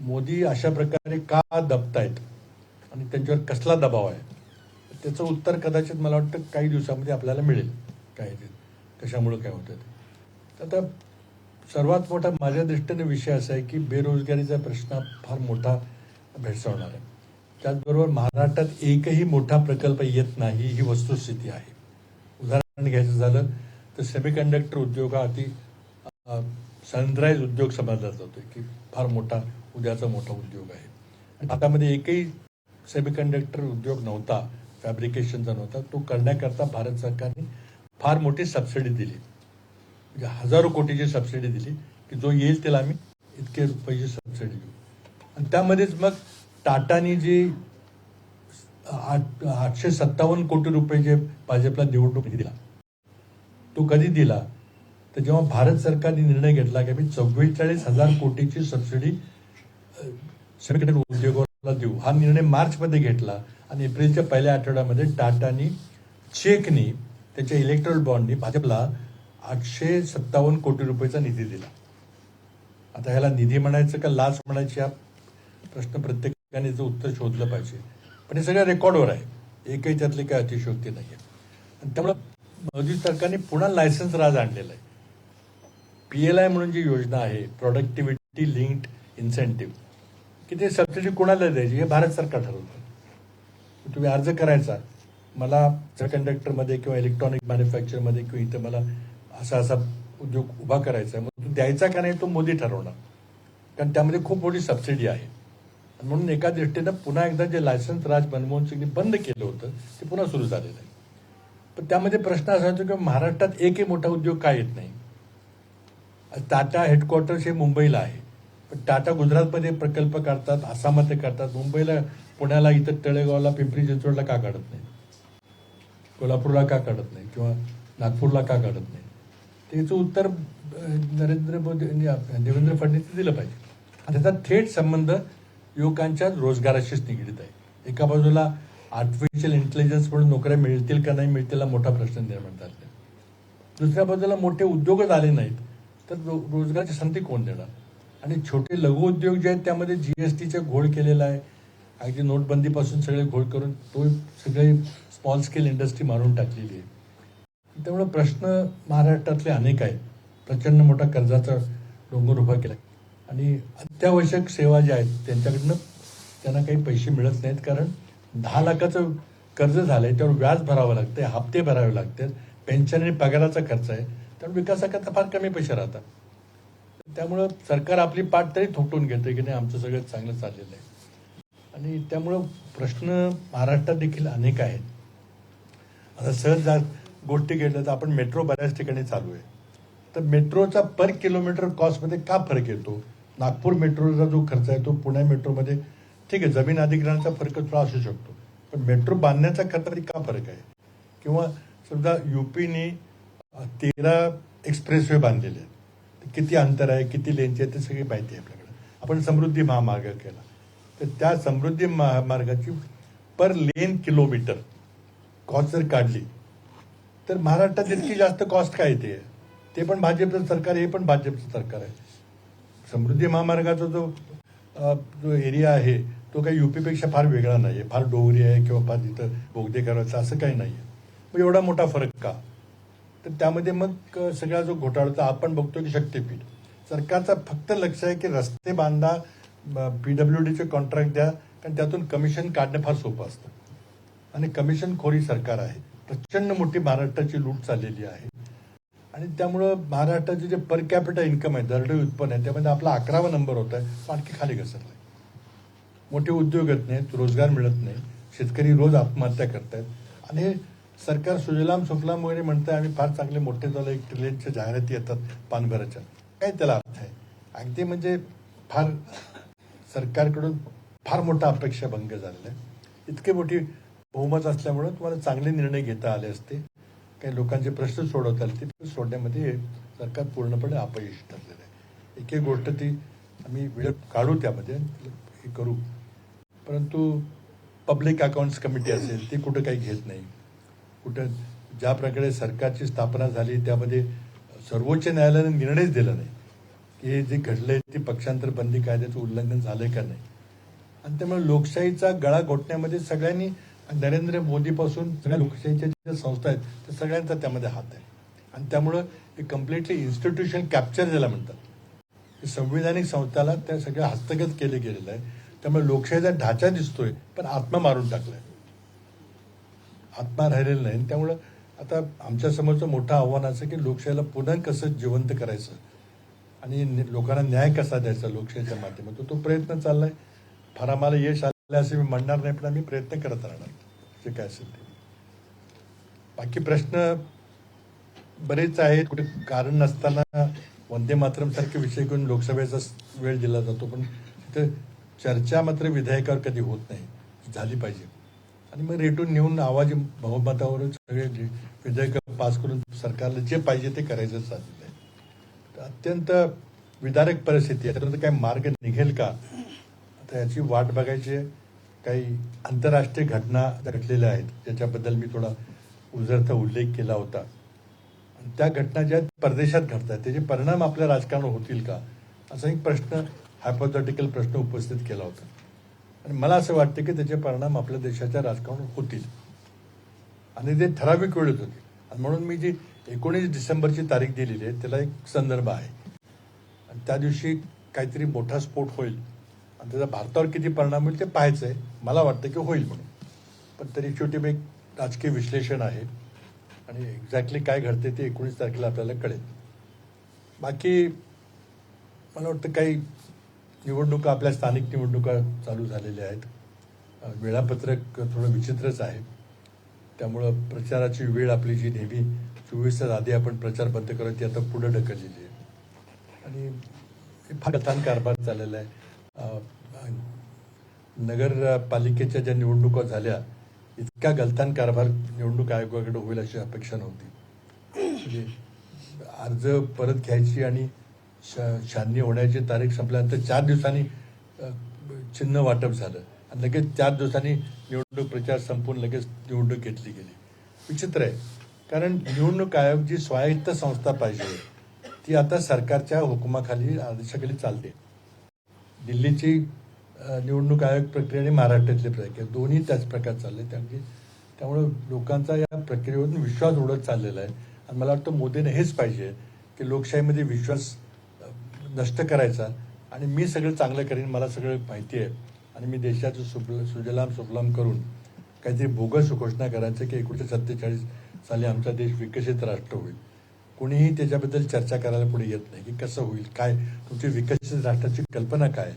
मोदी अशा प्रकारे का दबतायत आणि त्यांच्यावर कसला दबाव आहे, त्याचं उत्तर कदाचित मला वाटतं काही दिवसामध्ये आपल्याला मिळेल. काय ते कशामुळं काय होतं ते. आता सर्वात मोठा माझ्या दृष्टीने विषय असा आहे की बेरोजगारीचा प्रश्न फार मोठा भेडसावणार आहे. त्याचबरोबर महाराष्ट्रात एकही मोठा प्रकल्प येत नाही, ही वस्तुस्थिती आहे. उदाहरण घ्यायचं झालं तर सेमीकंडक्टर उद्योग हा अति सनराईज उद्योग समजला जातो की फार मोठा उद्याचा मोठा उद्योग आहे. आणि भारतामध्ये एकही सेमीकंडक्टर उद्योग नव्हता, फॅब्रिकेशनचा नव्हता. तो करण्याकरता भारत सरकारने फार मोठी सबसिडी दिली, म्हणजे हजारो कोटीची सबसिडी दिली की जो येईल त्याला आम्ही इतके रुपयाची सबसिडी देऊ. आणि त्यामध्येच मग टाटानी जे 857 कोटी रुपये जे भाजपला निवडणूक दिला, तो कधी दिला तर जेव्हा भारत सरकारने निर्णय घेतला की आम्ही 44,000 कोटीची सबसिडी सेमीकंडक्टर उद्योगाला देऊ. हा निर्णय मार्चमध्ये घेतला, आणि एप्रिलच्या पहिल्या आठवड्यामध्ये टाटानी चेकनी त्यांच्या इलेक्ट्रॉल बॉन्डनी भाजपला 857 कोटी रुपयाचा निधी दिला. आता ह्याला निधी म्हणायचं का लाच म्हणायची हा प्रश्न प्रत्येकाने जो उत्तर शोधलं पाहिजे. पण हे सगळं रेकॉर्डवर आहे, एकही त्यातली काही अतिशयोक्ती नाही आहे. आणि त्यामुळं मोदी सरकारने पुन्हा लायसन्स राज आणलेला आहे. PLI म्हणून जी योजना आहे, प्रोडक्टिव्हिटी लिंक्ड इन्सेंटिव्ह, की ते सबसिडी कोणाला द्यायची हे भारत सरकार ठरवतं. तुम्ही अर्ज करायचा, मला कंडक्टरमध्ये किंवा इलेक्ट्रॉनिक मॅन्युफॅक्चरमध्ये किंवा इथं मला असा उद्योग उभा करायचा आहे, मग तो द्यायचा का नाही तो मोदी ठरवणार, कारण त्यामध्ये खूप मोठी सबसिडी आहे. म्हणून एका दृष्टीनं पुन्हा एकदा जे लायसन्स राज मनमोहन सिंगने बंद केलं होतं ते पुन्हा सुरू झालेलं आहे. पण त्यामध्ये प्रश्न असा होतो की महाराष्ट्रात एकही मोठा उद्योग का येत नाही. टाटा हेडक्वार्टर्स हे मुंबईला आहे, पण टाटा गुजरातमध्ये प्रकल्प काढतात, आसाममध्ये काढतात, मुंबईला, पुण्याला, इथं तळेगावला, पिंपरी चिंचवडला का काढत नाही, कोल्हापूरला का काढत नाही किंवा नागपूरला का काढत नाही. त्याचं उत्तर नरेंद्र मोदी, देवेंद्र फडणवीस दिलं पाहिजे. आणि त्याचा थेट संबंध युवकांच्या रोजगाराशीच निगडीत आहे. एका बाजूला आर्टिफिशियल इंटेलिजन्स म्हणून नोकऱ्या मिळतील का नाही मिळतील हा मोठा प्रश्न निर्माण झाला. दुसऱ्या बाजूला मोठे उद्योगच आले नाहीत तर रोजगाराची संधी कोण देणार. आणि छोटे लघु उद्योग जे आहेत त्यामध्ये GSTचा घोळ केलेला आहे. अगदी नोटबंदीपासून सगळे घोळ करून तो सगळे स्मॉल स्केल इंडस्ट्री मारून टाकलेली आहे. त्यामुळे प्रश्न महाराष्ट्रातले अनेक आहेत. प्रचंड मोठा कर्जाचा डोंगर उभा केला आणि अत्यावश्यक सेवा ज्या आहेत त्यांच्याकडनं त्यांना काही पैसे मिळत नाहीत, कारण 10 लाखाचं कर्ज झालंय, त्यावर व्याज भरावं लागतंय, हप्ते भरावे लागतात, पेन्शन आणि पगाराचा खर्च आहे, त्यामुळे विकासाकरता फार कमी पैसे राहतात. त्यामुळं सरकार आपली पाठ तरी थोपटून घेतं की नाही आमचं सगळं चांगलं चाललेलं आहे. आणि त्यामुळं प्रश्न महाराष्ट्रात देखील अनेक आहेत. आता सहज गोष्टी घेतल्या तर आपण मेट्रो बऱ्याच ठिकाणी चालू आहे, तर मेट्रोचा पर किलोमीटर कॉस्टमध्ये का फरक येतो. नागपूर मेट्रोचा जो खर्च आहे तो पुणे मेट्रोमध्ये ठीक आहे, जमीन अधिग्रहणाचा फरक थोडा असू शकतो, पण मेट्रो बांधण्याचा खर्चामध्ये का फरक आहे. किंवा समजा UPने 13 एक्सप्रेसवे बांधलेले आहेत, किती अंतर आहे, किती लेनचे आहे ते सगळी माहिती आहे आपल्याकडे. आपण समृद्धी महामार्ग केला, तर त्या समृद्धी महामार्गाची पर लेन किलोमीटर कॉस्ट जर काढली तर महाराष्ट्रात इतकी जास्त कॉस्ट काय येते. ते पण भाजपचं सरकार, हे पण भाजपचं सरकार आहे. समृद्धी महामार्गाचा जो एरिया आहे तो काही UPपेक्षा फार वेगळा नाही आहे, फार डोंगरी आहे किंवा फार तिथं बोगदे करायचं असं काही नाही आहे. मग एवढा मोठा फरक का. तर त्यामध्ये मग सगळा जो घोटाळा तर आपण बघतो की शक्तीपीठ सरकारचा फक्त लक्ष आहे की रस्ते बांधा, PWDचे कॉन्ट्रॅक्ट द्या, कारण त्यातून कमिशन काढणं फार सोपं असतं. आणि कमिशनखोरी सरकार आहे. प्रचंड मोठी महाराष्ट्राची लूट चाललेली आहे. आणि त्यामुळं महाराष्ट्राचे जे पर कॅपिटल इन्कम आहे, दरडोई उत्पन्न आहे, त्यामध्ये आपला 11वा नंबर होत आहे, तो आणखी खाली घसरला आहे. मोठे उद्योग येत नाहीत, रोजगार मिळत नाही, शेतकरी रोज आत्महत्या करतायत. आणि हे सरकार सुजलाम सुफलाम वगैरे म्हणतंय आम्ही फार चांगले मोठे झालो, 1 ट्रिलियनच्या जाहिराती येतात पानभराच्या, काय त्याला अर्थ आहे. अगदी म्हणजे फार सरकारकडून फार मोठा अपेक्षा भंग झालेला आहे. इतके मोठी बहुमत असल्यामुळं तुम्हाला चांगले निर्णय घेता आले असते, काही लोकांचे प्रश्न सोडवता आले, ते सोडण्यामध्ये सरकार पूर्णपणे अपयशी ठरलेलं आहे. एक एक गोष्ट ती आम्ही वेळ काढू त्यामध्ये हे करू, परंतु पब्लिक अकाउंट्स कमिटी असेल ती कुठं काही घेत नाही. कुठं ज्या प्रकारे सरकारची स्थापना झाली त्यामध्ये सर्वोच्च न्यायालयाने निर्णयच दिला नाही की हे जे घडलंय ते पक्षांतर बंदी कायद्याचं उल्लंघन झालंय का नाही. आणि त्यामुळे लोकशाहीचा गळा घोटण्यामध्ये सगळ्यांनी, नरेंद्र मोदीपासून सगळ्या लोकशाहीच्या ज्या संस्था आहेत त्या सगळ्यांचा त्यामध्ये हात आहे. आणि त्यामुळं हे कम्प्लिटली इन्स्टिट्यूशन कॅप्चर ज्याला म्हणतात, संविधानिक संस्थाला त्या सगळ्या हस्तगत केले गेलेलं आहे. त्यामुळे लोकशाहीचा ढाचा दिसतोय पण आत्मा मारून टाकलाय, आत्मा राहिलेला नाही. त्यामुळं आता आमच्या समोरचं मोठं आव्हान असं की लोकशाहीला पुन्हा कसं जिवंत करायचं आणि लोकांना न्याय कसा द्यायचा लोकशाहीच्या माध्यमातून, तो प्रयत्न चाललाय. फार आम्हाला यश आलं असं मी म्हणणार नाही, पण आम्ही प्रयत्न करत राहणार जे काय असेल ते. बाकी प्रश्न बरेच आहेत. कुठे कारण नसताना वंदे मातरम सारखे विषय घेऊन लोकसभेचा वेळ दिला जातो, पण तिथे चर्चा मात्र विधेयकावर कधी होत नाही, झाली पाहिजे. आणि मग रेटून नेऊन आवाजी बहुमतावरून सगळे विधेयक पास करून सरकारला जे पाहिजे ते करायचं चाललेलं आहे. अत्यंत विदारक परिस्थिती आहे. त्यानंतर काय मार्ग निघेल का, आता याची वाट बघायची. काही आंतरराष्ट्रीय घटना घडलेल्या आहेत ज्याच्याबद्दल मी थोडा उजळता उल्लेख केला होता. आणि त्या घटना ज्या परदेशात घडतात त्याचे परिणाम आपल्या राजकारणावर होतील का, असा एक प्रश्न हायपोथेटिकल प्रश्न उपस्थित केला होता आणि मला असं वाटतं की त्याचे परिणाम आपल्या देशाच्या राजकारणावर होतील आणि ते ठराविक वेळेत होते. आणि म्हणून मी जी 19 डिसेंबरची तारीख दिलेली आहे त्याला एक संदर्भ आहे आणि त्या दिवशी काहीतरी मोठा स्फोट होईल आणि त्याचा भारतावर किती परिणाम होईल ते पाहायचं आहे. मला वाटतं की होईल म्हणून, पण तरी शेवटी एक राजकीय विश्लेषण आहे आणि एक्झॅक्टली काय घडते ते 19 तारखेला आपल्याला कळेल. बाकी मला वाटतं काही निवडणुका, आपल्या स्थानिक निवडणुका चालू झालेल्या आहेत. वेळापत्रक थोडं विचित्रच आहे, त्यामुळं प्रचाराची वेळ आपली जी नेहमी 24 तास आधी आपण प्रचार बंद करत ती आता पुढे ढकललेली आहे आणि फार गतान कारभार चाललेला आहे. नगरपालिकेच्या ज्या निवडणुका झाल्या इतका गलतान कारभार निवडणूक आयोगाकडे होईल अशी अपेक्षा नव्हती. म्हणजे अर्ज परत घ्यायची आणि छाननी होण्याची तारीख संपल्यानंतर 4 दिवसांनी चिन्ह वाटप झालं आणि लगेच 4 दिवसांनी निवडणूक प्रचार संपून लगेच निवडणूक घेतली गेली. विचित्र आहे, कारण निवडणूक आयोग जी स्वायत्त संस्था पाहिजे ती आता सरकारच्या हुकुमाखाली, आदेशाखाली चालते. दिल्लीची निवडणूक आयोग प्रक्रिया आणि महाराष्ट्रातली प्रक्रिया दोन्ही त्याच प्रकारे चालले. त्यामुळे लोकांचा या प्रक्रियेवरून विश्वास उडत चाललेला आहे आणि मला वाटतं मोदीने हेच पाहिजे की लोकशाहीमध्ये विश्वास नष्ट करायचा आणि मी सगळं चांगलं करीन, मला सगळं माहिती आहे आणि मी देशाचं सुजलाम सुफलाम करून काहीतरी बोगस घोषणा करायचं की 1947 साली आमचा देश विकसित राष्ट्र होईल. कोणीही त्याच्याबद्दल चर्चा करायला पुढे येत नाही की कसं होईल, काय तुमची विकसित राष्ट्राची कल्पना काय.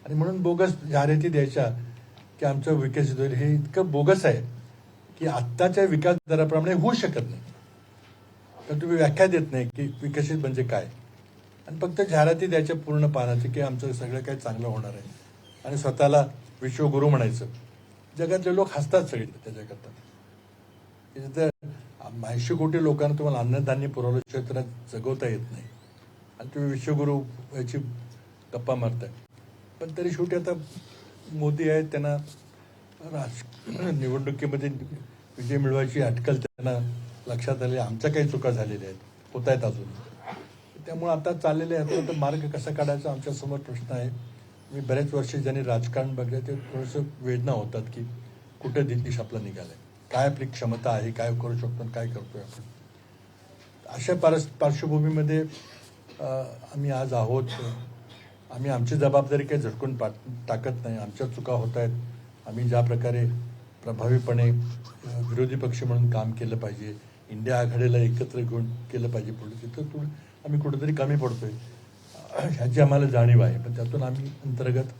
आणि म्हणून बोगस जाहिराती द्यायच्या की आमचं विकसित होईल, हे इतकं बोगस आहे की आत्ताच्या विकास दराप्रमाणे होऊ शकत नाही. तर तुम्ही व्याख्या देत नाही की विकसित म्हणजे काय आणि फक्त जाहिराती द्यायच्या पूर्ण पानाचे की आमचं सगळं काही चांगलं होणार आहे आणि स्वतःला विश्वगुरू म्हणायचं. जगातले लोक हसतात सगळे त्याच्याकरता. तर 80 कोटी लोकांना तुम्हाला अन्नधान्य पुरवल्याशिवाय त्यांना जगवता येत नाही आणि तुम्ही विश्वगुरू याची गप्पा मारताय. पण तरी शेवटी आता मोदी आहेत, त्यांना निवडणुकीमध्ये विजय मिळवायची अटकल त्यांना लक्षात आली. आमच्या काही चुका झालेल्या आहेत, होत आहेत अजून. त्यामुळे आता चाललेले आहेत, तर मार्ग कसा काढायचा आमच्यासमोर प्रश्न आहे. मी बरेच वर्ष ज्यांनी राजकारण बघलं ते थोडंसं वेदना होतात की कुठं दिश आपला निघालाय, काय आपली क्षमता आहे, काय करू शकतो, काय करतोय आपण. अशा पार्श्वभूमीमध्ये आम्ही आज आहोत. आम्ही आमची जबाबदारी काही झटकून टाकत नाही. आमच्या चुका होत आहेत. आम्ही ज्या प्रकारे प्रभावीपणे विरोधी पक्ष म्हणून काम केलं पाहिजे, इंडिया आघाडीला एकत्र घेऊन केलं पाहिजे पुढे, तिथं आम्ही कुठेतरी कमी पडतोय ह्याची आम्हाला जाणीव आहे. पण त्यातून आम्ही अंतर्गत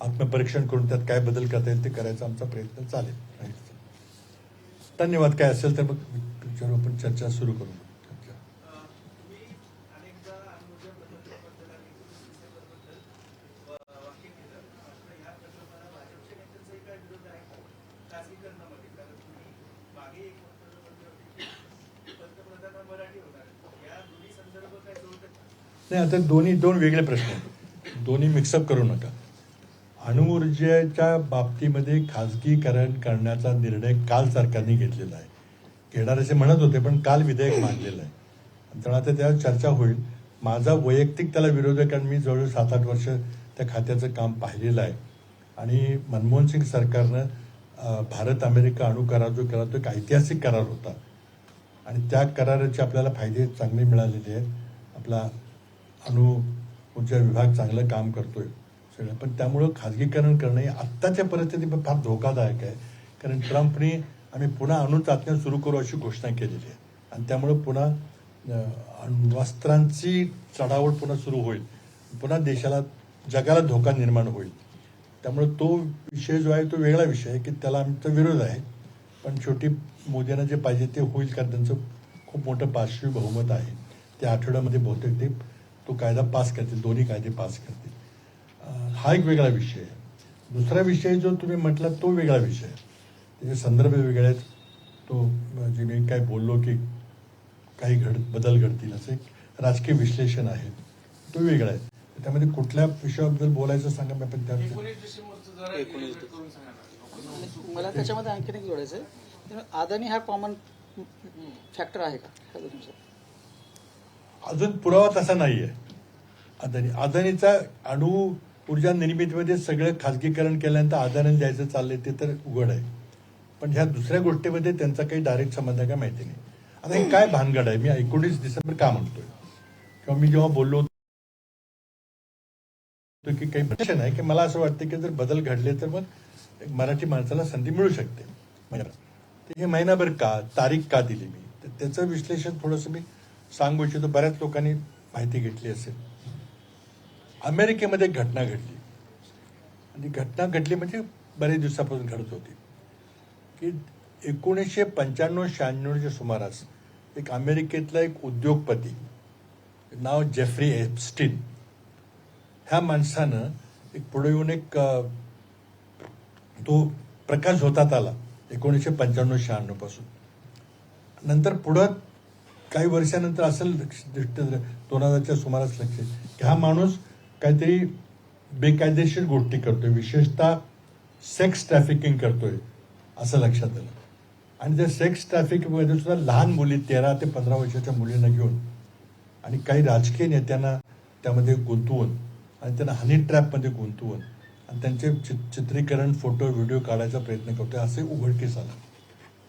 आत्मपरीक्षण करून त्यात काय बदल करता येईल ते करायचा आमचा प्रयत्न चालेल. धन्यवाद. काय असेल तर मग त्याच्यावर आपण चर्चा सुरू करू. नाही, आता दोन वेगळे प्रश्न आहेत, दोन्ही मिक्सअप करू नका. अणुऊर्जेच्या बाबतीमध्ये खाजगीकरण करण्याचा निर्णय काल सरकारने घेतलेला आहे. घेणार असे म्हणत होते, पण काल विधेयक मांडलेलं आहे. त्यामुळे आता त्यावर चर्चा होईल. माझा वैयक्तिक त्याला विरोध आहे, कारण मी जवळजवळ 7-8 वर्ष त्या खात्याचं काम पाहिलेलं आहे आणि मनमोहन सिंग सरकारनं भारत अमेरिका अणु करार जो केला तो एक ऐतिहासिक करार होता आणि त्या कराराचे आपल्याला फायदे चांगले मिळालेले आहेत. आपला अणु ऊर्जा विभाग चांगलं काम करतोय सगळं, पण त्यामुळं खाजगीकरण करणं हे आत्ताच्या परिस्थितीत फार धोकादायक आहे. कारण ट्रम्पने आम्ही पुन्हा अणु चाचण्या सुरू करू अशी घोषणा केलेली आहे आणि त्यामुळं पुन्हा अण्वस्त्रांची चढावळ पुन्हा सुरू होईल, पुन्हा देशाला, जगाला धोका निर्माण होईल. त्यामुळे तो विषय जो आहे तो वेगळा विषय आहे की त्याला आमचा विरोध आहे. पण शेवटी मोदींना जे पाहिजे ते होईल, कारण त्यांचं खूप मोठं पार्श्वी बहुमत आहे. त्या आठवड्यामध्ये बहुतेक ते तो कायदा पास करतील, दोन्ही कायदे पास करतील. हा एक वेगळा विषय आहे. दुसरा विषय जो तुम्ही म्हटला तो वेगळा विषय आहे, त्याचे संदर्भ वेगळे आहेत. तो जे मी काय बोललो की काही बदल घडतील असं एक राजकीय विश्लेषण आहे, तो वेगळा आहे. त्यामध्ये कुठल्या विषयाबद्दल बोलायचं सांगा. मी पण मला त्याच्यामध्ये आणखीन एक जोडायचं आहे, अदानी हा कॉमन फॅक्टर आहे का? अजून पुरावा तसा नाही आहे. अदानीचा अणु ऊर्जा निर्मितीमध्ये सगळं खाजगीकरण केल्यानंतर अदानीला द्यायचं चाललंय ते तर उघड आहे. पण ह्या दुसऱ्या गोष्टीमध्ये त्यांचा काही डायरेक्ट संबंध आहे का माहिती नाही. आता हे काय भानगड आहे, मी 19 डिसेंबर का म्हणतोय, किंवा मी जेव्हा बोललो होतो की काही प्रश्न आहे की मला असं वाटतं की जर बदल घडले तर मग मराठी माणसाला संधी मिळू शकते. तर हे महिनाभर का, तारीख का दिली मी, तर त्याचं विश्लेषण थोडंसं मी सांगू इच्छितो. बऱ्याच लोकांनी माहिती घेतली असेल. अमेरिकेमध्ये घटना घडली, आणि घटना घडली म्हणजे बरेच दिवसापासून घडत होती की 1995-96च्या सुमारास एक अमेरिकेतला एक उद्योगपती नाव जेफ्री एप्स्टीन, ह्या माणसानं एक पुढे येऊन एक तो प्रकाश होतात आला 1995-96 पासून. नंतर पुढं काही वर्षानंतर असं 2000च्या सुमारास लक्ष की हा माणूस काहीतरी बेकायदेशीर गोष्टी करतोय, विशेषतः सेक्स ट्रॅफिकिंग करतोय असं लक्षात आलं. आणि त्या सेक्स ट्रॅफिकिंगमध्ये सुद्धा लहान मुली 13 ते 15 वर्षाच्या मुलींना घेऊन आणि काही राजकीय नेत्यांना त्यामध्ये गुंतवून आणि त्यांना हनी ट्रॅपमध्ये गुंतवून आणि त्यांचे चित्रीकरण, फोटो, व्हिडिओ काढायचा प्रयत्न करतोय असे उघडकीस आलं.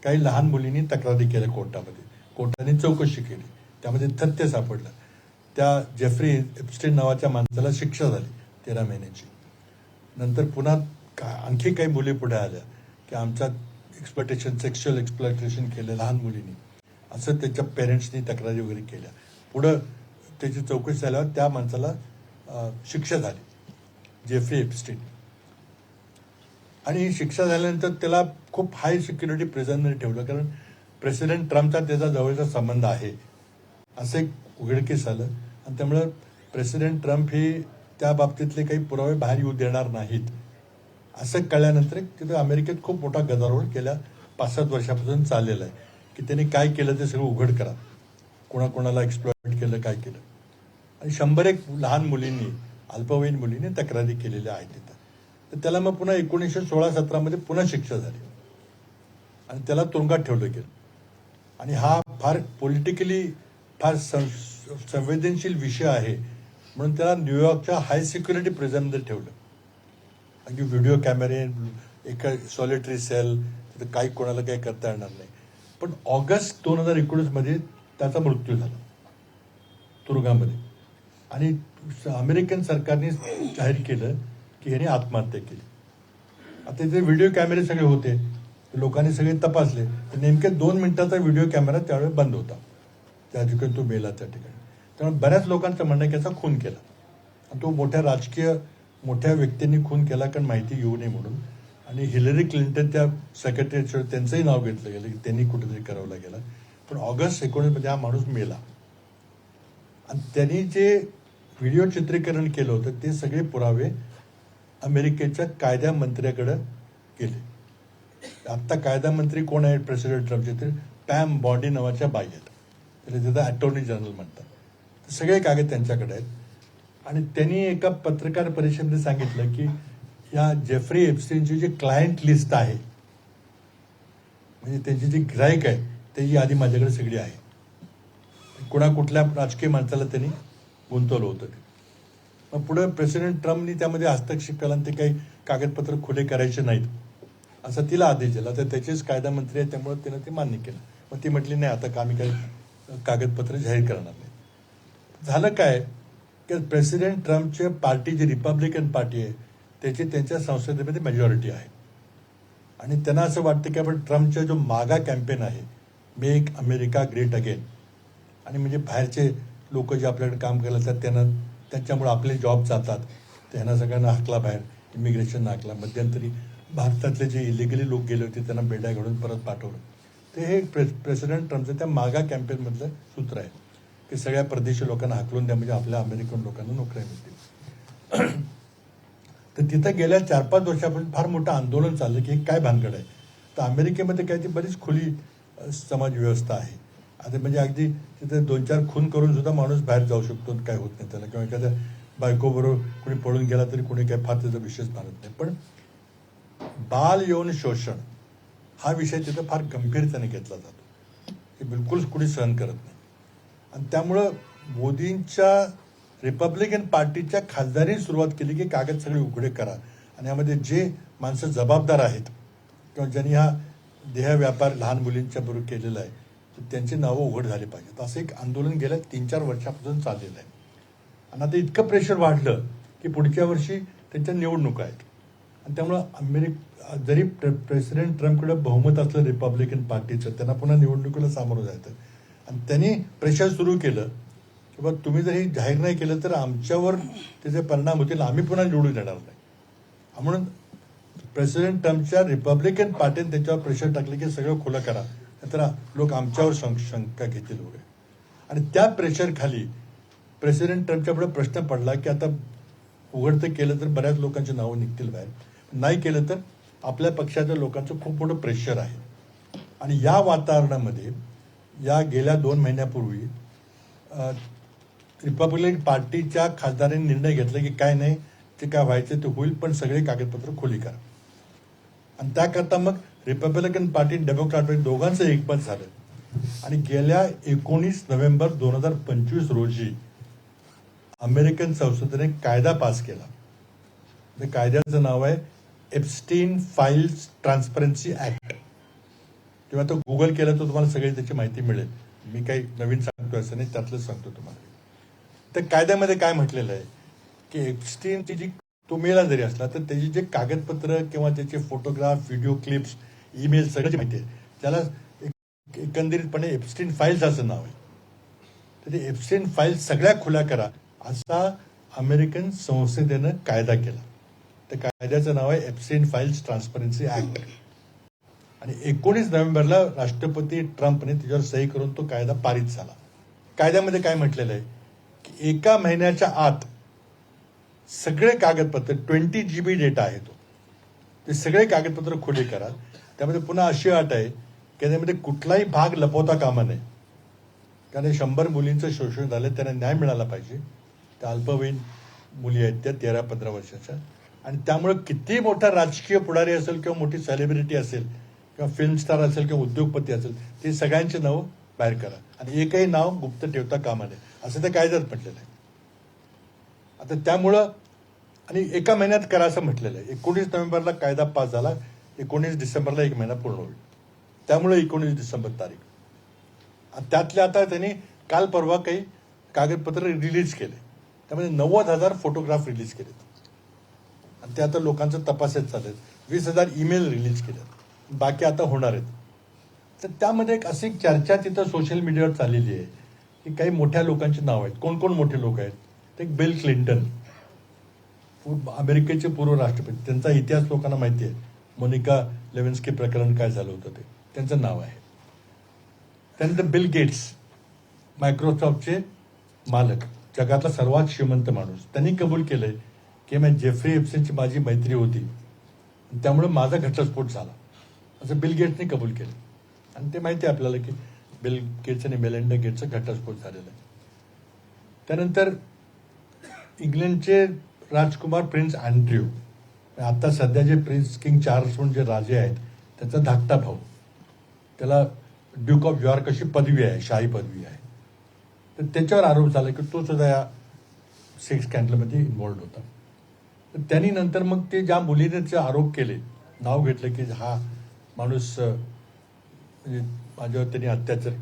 काही लहान मुलींनी तक्रारी केल्या कोर्टामध्ये, कोर्टाने चौकशी केली, त्यामध्ये तथ्य सापडलं. त्या जेफ्री एप्स्टीन नावाच्या माणसाला शिक्षा झाली 13 महिन्याची. नंतर पुन्हा आणखी काही मुली पुढे आल्या की आमच्या सेक्शुअल एक्सप्लॉयटेशन केलं लहान मुलींनी, असं त्याच्या पेरेंट्सनी तक्रारी वगैरे केल्या. पुढं त्याची चौकशी झाल्यावर त्या माणसाला शिक्षा झाली, जेफ्री एप्स्टीन. आणि ही शिक्षा झाल्यानंतर त्याला खूप हाय सिक्युरिटी प्रिझनमध्ये ठेवलं, कारण प्रेसिडेंट ट्रम्पचा त्याचा जवळचा संबंध आहे असं एक उघडकीस आलं. आणि त्यामुळं प्रेसिडेंट ट्रम्प हे त्या बाबतीतले काही पुरावे बाहेर येऊ देणार नाहीत असं कळल्यानंतर तिथं अमेरिकेत खूप मोठा गदारोळ गेल्या 5-7 वर्षापासून चाललेला आहे की त्यांनी काय केलं ते सगळं उघड करा, कोणाकोणाला एक्सप्लॉइट केलं, काय केलं. आणि 101 लहान मुलींनी, अल्पवयीन मुलींनी तक्रारी केलेल्या आहेत तिथं. तर त्याला मग पुन्हा 1916-17 पुन्हा शिक्षा झाली आणि त्याला तुरुंगात ठेवलं गेलं. आणि हा फार पॉलिटिकली फार संवेदनशील विषय आहे म्हणून त्याला न्यूयॉर्कच्या हाय सिक्युरिटी प्रिझनमध्ये ठेवलं. अगदी व्हिडिओ कॅमेरे, एका सॉलिटरी सेल, तिथं काही कोणाला काही करता येणार नाही. पण ऑगस्ट 2019 त्याचा मृत्यू झाला तुरुंगामध्ये. आणि अमेरिकन सरकारने जाहीर केलं की ह्याने आत्महत्या केली. आता इथे व्हिडिओ कॅमेरे सगळे होते, लोकांनी सगळे तपासले, तर नेमके 2 मिनिटाचा व्हिडिओ कॅमेरा त्यावेळी बंद होता त्या ठिकाणी तो मेला त्या ठिकाणी. त्यामुळे बऱ्याच लोकांचं म्हणणं की याचा खून केला, आणि तो मोठ्या व्यक्तींनी खून केला, कारण माहिती येऊ नये म्हणून. आणि हिलरी क्लिंटन त्या सेक्रेटरी, त्यांचंही नाव घेतलं गेलं की त्यांनी कुठेतरी करवला गेला. पण ऑगस्ट 19 हा माणूस मेला. आणि त्यांनी जे व्हिडिओ चित्रीकरण केलं होतं ते सगळे पुरावे अमेरिकेच्या कायदा मंत्र्याकडे गेले. आत्ता कायदा मंत्री कोण आहेत प्रेसिडेंट ट्रम्पचे, ते पॅम बॉडी नावाच्या बाई आहेत, त्याला तिथं अटॉर्नी जनरल म्हणतात. तर सगळे कागद त्यांच्याकडे आहेत. आणि त्यांनी एका पत्रकार परिषदेमध्ये सांगितलं की या जेफ्री एप्स्टीनची जी क्लायंट लिस्ट आहे, म्हणजे त्यांची जी गिराईक आहे त्याची यादी माझ्याकडे सगळी आहे. कुठल्या राजकीय माणसाला त्यांनी गुंतवलं होतं ते. मग पुढे प्रेसिडेंट ट्रम्पनी त्यामध्ये हस्तक्षेप केला आणि ते काही कागदपत्र खुले करायचे नाहीत असा तिला आदेश दिला. तर त्याचेच कायदा मंत्री आहे, त्यामुळे तिनं ते मान्य केलं. मग ती म्हटली नाही, आता आम्ही काही कागदपत्र जाहीर करणार नाही. झालं काय की प्रेसिडेंट ट्रम्पच्या पार्टी जी रिपब्लिकन पार्टी आहे त्याची त्यांच्या संसदेमध्ये मेजॉरिटी आहे. आणि त्यांना असं वाटतं की आपण ट्रम्पचा जो मागा कॅम्पेन आहे, मेक अमेरिका ग्रेट अगेन, आणि म्हणजे बाहेरचे लोक जे आपल्याकडे काम करायला जातात त्यांच्यामुळे आपले जॉब जातात, त्यांना सगळ्यांना हाकला बाहेर, इमिग्रेशन हाकला. मध्यंतरी भारतातले जे इलिगली लोक गेले होते त्यांना बेड्या घालून परत पाठवलं. ते हे प्रेसिडेंट ट्रम्पचं त्या मागा कॅम्पेनमधलं सूत्र आहे की सगळ्या परदेशी लोकांना हाकलून द्या, म्हणजे आपल्या अमेरिकन लोकांना नोकऱ्या मिळतील. तर तिथं गेल्या 4-5 वर्षापासून फार मोठं आंदोलन चाललं की हे काय भानगड आहे. तर अमेरिकेमध्ये काय ती बरीच खुली समाज व्यवस्था आहे. आता म्हणजे अगदी तिथे 2-4 खून करून सुद्धा माणूस बाहेर जाऊ शकतो, काय होत नाही त्याला. किंवा एखाद्या बायकोबरोबर कुणी पळून गेला तरी कुणी काय फार त्याचा विषयच मानत नाही. पण बाल यौन शोषण हा विषय तिथं फार गंभीरतेने घेतला जातो, हे बिलकुल कुणी सहन करत नाही. आणि त्यामुळं मोदींच्या रिपब्लिकन पार्टीच्या खासदारांनी सुरुवात केली की कागद सगळे उघडे करा आणि यामध्ये जे माणसं जबाबदार आहेत किंवा ज्यांनी हा देह व्यापार लहान मुलींच्या बरोबर केलेला आहे तर त्यांची नावं उघड झाली पाहिजेत. असं एक आंदोलन गेल्या 3-4 वर्षापासून चाललेलं आहे. आणि आता इतकं प्रेशर वाढलं की पुढच्या वर्षी त्यांच्या निवडणुका आहेत आणि त्यामुळं जरी प्रेसिडेंट ट्रम्पकडे बहुमत असलं रिपब्लिकन पार्टीचं, त्यांना पुन्हा निवडणुकीला सामोरं जायचं आणि त्यांनी प्रेशर सुरू केलं की बा तुम्ही जर हे जाहीर नाही केलं तर आमच्यावर त्याचे परिणाम होतील, आम्ही पुन्हा निवडून येणार नाही. म्हणून प्रेसिडेंट ट्रम्पच्या रिपब्लिकन पार्टीने त्याच्यावर प्रेशर टाकले की सगळं खुलं करा, नाहीतर लोक आमच्यावर शंका घेतील वगैरे. आणि त्या प्रेशर खाली प्रेसिडेंट ट्रम्पच्या पुढे प्रश्न पडला की आता उघडतं केलं तर बऱ्याच लोकांची नावं निघतील बाहेर, नाही केलं तर आपल्या पक्षाच्या लोकांचं खूप मोठं प्रेशर आहे. आणि या वातावरणामध्ये या गेल्या 2 महिन्यापूर्वी रिपब्लिकन पार्टीच्या खासदारांनी निर्णय घेतला की काय नाही, ते काय व्हायचं ते होईल, पण सगळे कागदपत्र खुली करा. आणि त्याकरता मग रिपब्लिकन पार्टी डेमोक्रॅट दोघांचं एकमत झालं आणि गेल्या 19 नोव्हेंबर 2025 रोजी अमेरिकन संसदेने कायदा पास केला. त्या कायद्याचं नाव आहे एप्स्टीन फाईल्स ट्रान्सपरन्सी ऍक्ट. किंवा तो गुगल केलं तर तुम्हाला सगळी त्याची माहिती मिळेल. मी काही नवीन सांगतो असं नाही, त्यातलंच सांगतो तुम्हाला. त्या कायद्यामध्ये काय म्हटलेलं आहे की एप्स्टीनची जी तो मेला जरी असला तर त्याची जे कागदपत्र किंवा त्याचे फोटोग्राफ, व्हिडिओ क्लिप्स, ईमेल सगळ्याची माहिती आहे, त्याला एकंदरीतपणे एप्स्टीन फाईल्स असं नाव आहे. तर ते एप्स्टीन फाईल्स सगळ्या खुल्या करा असा अमेरिकन संसदेनं कायदा केला. त्या कायद्याचं नाव आहे एप्स्टीन फाईल्स ट्रान्सपरन्सी ऍक्ट. आणि 19 नोव्हेंबरला राष्ट्रपती ट्रम्पने त्याच्यावर सही करून तो कायदा पारित झाला. कायद्यामध्ये काय म्हटलेलं आहे की 1 महिन्याच्या आत सगळे कागदपत्र 20 GB डेटा आहे तो, ते सगळे कागदपत्र खुले करा. त्यामध्ये पुन्हा अशी अट आहे की त्यामध्ये कुठलाही भाग लपवता कामा नये, कारण 100 मुलींचं शोषण झालं, त्यांना न्याय मिळाला पाहिजे. त्या अल्पवयीन मुली आहेत, त्या 13-15 वर्षाच्या. आणि त्यामुळे किती मोठा राजकीय पुढारी असेल किंवा मोठी सेलिब्रिटी असेल किंवा फिल्म स्टार असेल किंवा उद्योगपती असेल, ते सगळ्यांची नावं बाहेर करा आणि एकही नाव गुप्त ठेवता कामा नये असं त्या कायद्यात म्हटलेलं आहे. आता त्यामुळं आणि 1 महिन्यात करा असं म्हटलेलं आहे. 19 नोव्हेंबरला कायदा पास झाला, 19 डिसेंबरला 1 महिना पूर्ण होईल. त्यामुळे 19 डिसेंबर तारीख. त्यातल्या आता त्यांनी काल परवा काही कागदपत्र रिलीज केले, त्यामध्ये 90,000 फोटोग्राफ रिलीज केलेत आणि ते आता लोकांचं तपासत चालत. 20,000 ईमेल रिलीज केलेत, बाकी आता होणार आहेत. तर त्यामध्ये एक अशी चर्चा तिथं सोशल मीडियावर चाललेली आहे की काही मोठ्या लोकांची नाव आहेत. कोण कोण मोठे लोक आहेत? ते बिल क्लिंटन, अमेरिकेचे पूर्व राष्ट्रपती, त्यांचा इतिहास लोकांना माहिती आहे. मोनिका लेविन्स्की प्रकरण काय झालं होतं ते त्यांचं नाव आहे. त्यानंतर बिल गेट्स, मायक्रोसॉफ्टचे मालक, जगातला सर्वात श्रीमंत माणूस, त्यांनी कबूल केलंय की मी जेफ्री एप्स्टीनची माझी मैत्री होती त्यामुळे माझा घटस्फोट झाला, असं बिल गेट्सने कबूल केलं. आणि ते माहिती आहे आपल्याला की बिल गेट्स आणि मेलिंडा गेट्सचा घटस्फोट झालेला आहे. त्यानंतर इंग्लंडचे राजकुमार प्रिन्स अँड्र्यू, आता सध्या जे प्रिन्स किंग चार्ल्स म्हणून जे राजे आहेत त्याचा धाकटा भाऊ, त्याला ड्यूक ऑफ यॉर्क अशी पदवी आहे, शाही पदवी आहे. तर त्याच्यावर आरोप झाला की तो सुद्धा या सेक्स स्कॅन्डलमध्ये इन्व्हॉल्ड होता. तर त्यांनी नंतर मग ते ज्या मुलीने जे आरोप केले, नाव घेतलं की हा माणूस म्हणजे माझ्यावर त्यांनी अत्याचार,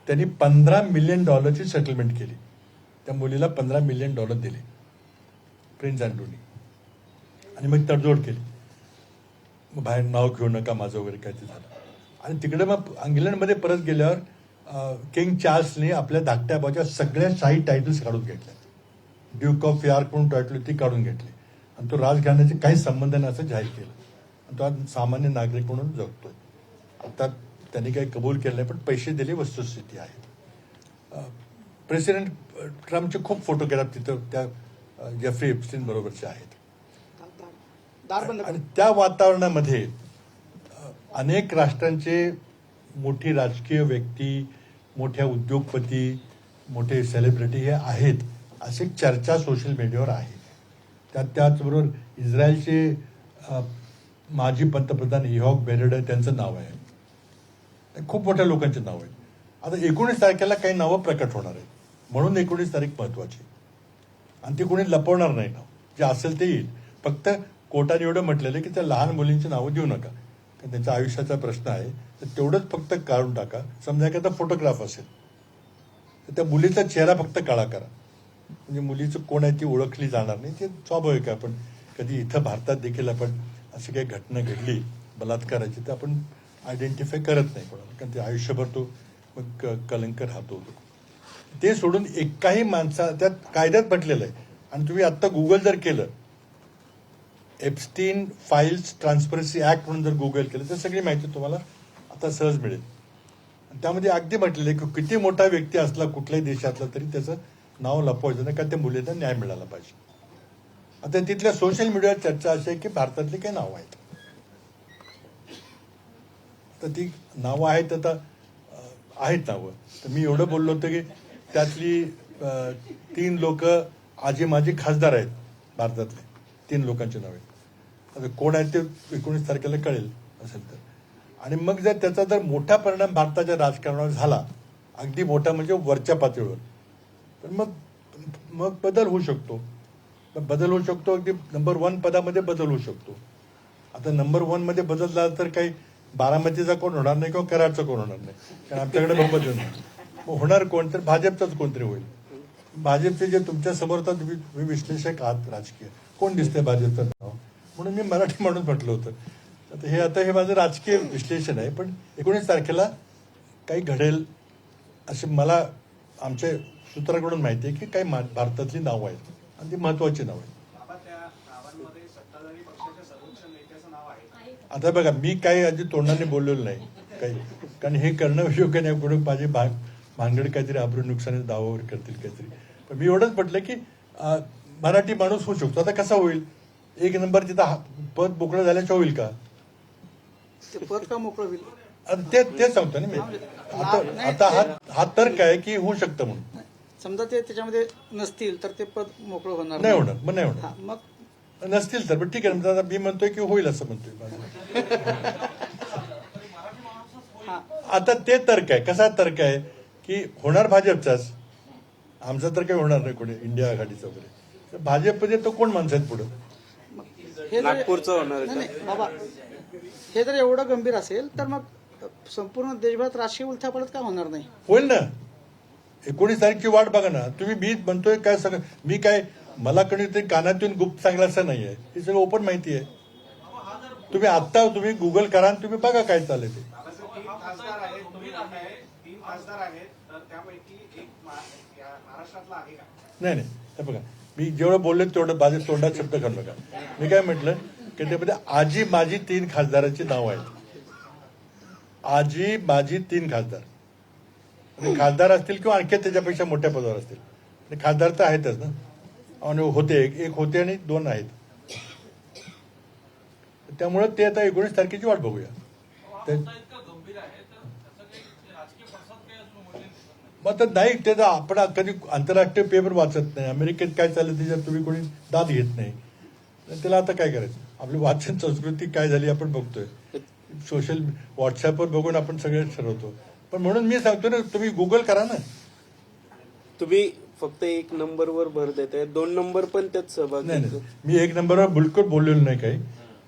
त्यांनी $15 मिलियन सेटलमेंट केली. त्या मुलीला $15 मिलियन दिले प्रिन्स अँड्रूनी आणि मग तडजोड केली, मग बाहेर नाव घेऊ नका माझं वगैरे काय ते झालं. आणि तिकडे मग इंग्लंडमध्ये परत गेल्यावर किंग चार्ल्सने आपल्या धाकट्या भावाच्या सगळ्या शाही टायटल्स काढून घेतल्या. ड्यूक ऑफ यॉर्क म्हणून टायटल ती काढून घेतली आणि तो राजघराण्याचे काही संबंध नाही असं जाहीर केलं. आणि तो आज सामान्य नागरिक म्हणून जगतोय. आता त्यांनी काही कबूल केलं नाही, पण पैसे दिले, वस्तुस्थिती आहे. प्रेसिडेंट ट्रम्पचे खूप फोटोग्राफ तिथं त्या जेफ्री एप्स्टीन बरोबरचे आहेत. आणि त्या वातावरणामध्ये अनेक राष्ट्रांचे मोठी राजकीय व्यक्ती, मोठ्या उद्योगपती, मोठे सेलिब्रिटी हे आहेत अशी चर्चा सोशल मीडियावर आहे. त्याचबरोबर इस्रायलचे माजी पंतप्रधान इहॉक बेरेड त्यांचं नाव आहे. खूप मोठ्या लोकांचे नाव आहेत. आता 19 तारखेला काही नावं प्रकट होणार आहेत, म्हणून 19 तारीख महत्वाची. आणि ते कोणी लपवणार नाही नाव, जे असेल ते येईल. फक्त कोर्टाने एवढं म्हटलेलं आहे की त्या लहान मुलींची नावं देऊ नका, कारण त्यांच्या आयुष्याचा प्रश्न आहे, तर तेवढंच फक्त काढून टाका. समजा एखादा फोटोग्राफ असेल तर त्या मुलीचा चेहरा फक्त काळा करा, म्हणजे मुलीचं कोण आहे ती ओळखली जाणार नाही. ते स्वाभाविक आहे. आपण कधी इथं भारतात देखील आपण अशी काही घटना घडली बलात्काराची तर आपण आयडेंटिफाय करत नाही कोणाला, कारण ते आयुष्यभर तो मग कलंक राहतो. ते सोडून एकाही माणसा त्यात कायद्यात म्हटलेलं आहे. आणि तुम्ही आत्ता गुगल जर केलं, एप्स्टीन फाईल्स ट्रान्सपरन्सी ऍक्ट म्हणून जर गुगल केलं तर सगळी माहिती तुम्हाला आता सहज मिळेल. आणि त्यामध्ये अगदी म्हटलेलं आहे की किती मोठा व्यक्ती असला कुठल्याही देशातला तरी त्याचं नाव लपवायचं नाही, कारण त्या मुलींना न्याय मिळाला पाहिजे. आता तिथल्या सोशल मीडियावर चर्चा अशी आहे की भारतातली काही नावं आहेत, तर ती नावं आहेत. आता आहेत नावं, तर मी एवढं बोललो होतं की त्यातली 3 लोक आजी माझी खासदार आहेत भारतातले, 3 लोकांची नावे. आता कोण आहेत ते 19 तारखेला कळेल असेल तर. आणि मग जर त्याचा जर मोठा परिणाम भारताच्या राजकारणावर झाला, अगदी मोठा म्हणजे वरच्या पातळीवर, तर मग बदल होऊ शकतो. बदल होऊ शकतो, अगदी नंबर 1 पदामध्ये बदल होऊ शकतो. आता नंबर 1 मध्ये बदल झाला तर काही बारामतीचा कोण होणार नाही किंवा कराडचा कोण होणार नाही, कारण आमच्याकडे बहुमत नाही. मग होणार कोण, तर भाजपचाच कोणतरी होईल. भाजपचे जे तुमच्या समोर आता तुम्ही विश्लेषक आहात राजकीय, कोण दिसतंय भाजपचं नाव, म्हणून मी मराठी म्हणून म्हटलं होतं. आता हे माझं राजकीय विश्लेषण आहे. पण 19 तारखेला काही घडेल असे मला आमच्या सूत्राकडून माहिती आहे की काही भारतातली नावं आहेत आणि ती महत्वाची नावं आहेत. आता बघा, मी काही आधी तोंडाने बोललेलो नाही काही, कारण हे करणं योग्य नाही. पुढे माझे भानगड काहीतरी आबरू नुकसानी दावावर करतील काहीतरी. पण मी एवढंच म्हटलं की मराठी माणूस होऊ शकतो. आता कसा होईल, 1 नंबर तिथं पद मोकळं झाल्याच्या होईल का, ते पद का मोकळं होईल, ते सांगतो ना मी. आता हा तर्क आहे की होऊ शकतं म्हणून. समजा ते त्याच्यामध्ये नसतील तर ते पद मोकळं होणार नाही होणार, मग नाही होणार. मग नसतील तर ठीक आहे. आता मी म्हणतोय की होईल असं म्हणतोय. आता ते तर्क आहे. कसा तर्क आहे की होणार भाजपचाच, आमचा तर काही होणार नाही कोणी इंडिया आघाडीचा वगैरे. तर भाजपमध्ये तो कोण माणसं आहेत पुढं, नागपूरचं होणार नाही बाबा. हे जर एवढं गंभीर असेल तर मग संपूर्ण देशभरात राजकीय उलथापालथ का होणार नाही. होईल ना. 19 तारखेची वाट बघा ना तुम्ही. मी म्हणतोय काय सगळं, मी काय मला कोणीतरी कानातून गुप्त सांगला असं नाहीये, हे सगळं ओपन माहिती आहे. तुम्ही गुगल करा आणि तुम्ही बघा काय चाललंय ते. नाही हे बघा, मी जेवढं बोलले तेवढं माझ्या तोंडात शब्द घालू नका. मी काय म्हटलं की त्यामध्ये आजी माझी 3 खासदारांची नावं आहेत. आजी माझी 3 खासदार, आणि खासदार असतील किंवा आणखी त्याच्यापेक्षा मोठ्या पदावर असतील. आणि खासदार तर आहेतच ना, आणि होते एक होते आणि 2 आहेत. त्यामुळे ते आता 19 तारखेची वाट बघूया. मग तर नाही, ते तर आपण कधी आंतरराष्ट्रीय पेपर वाचत नाही. अमेरिकेत काय चाललं त्याच्यात तुम्ही कोणी दाद घेत नाही. त्याला आता काय करायचं, आपली वाचन संस्कृती काय झाली आपण बघतोय. सोशल व्हॉट्सअपवर बघून आपण सगळे ठरवतो. पण म्हणून मी सांगतो ना, तुम्ही गुगल करा ना. तुम्ही फक्त 1 नंबरवर भर देताय, 2 नंबर पण त्यात सहभागी. नाही, मी 1 नंबरवर बिलकुल बोललेलो नाही काही.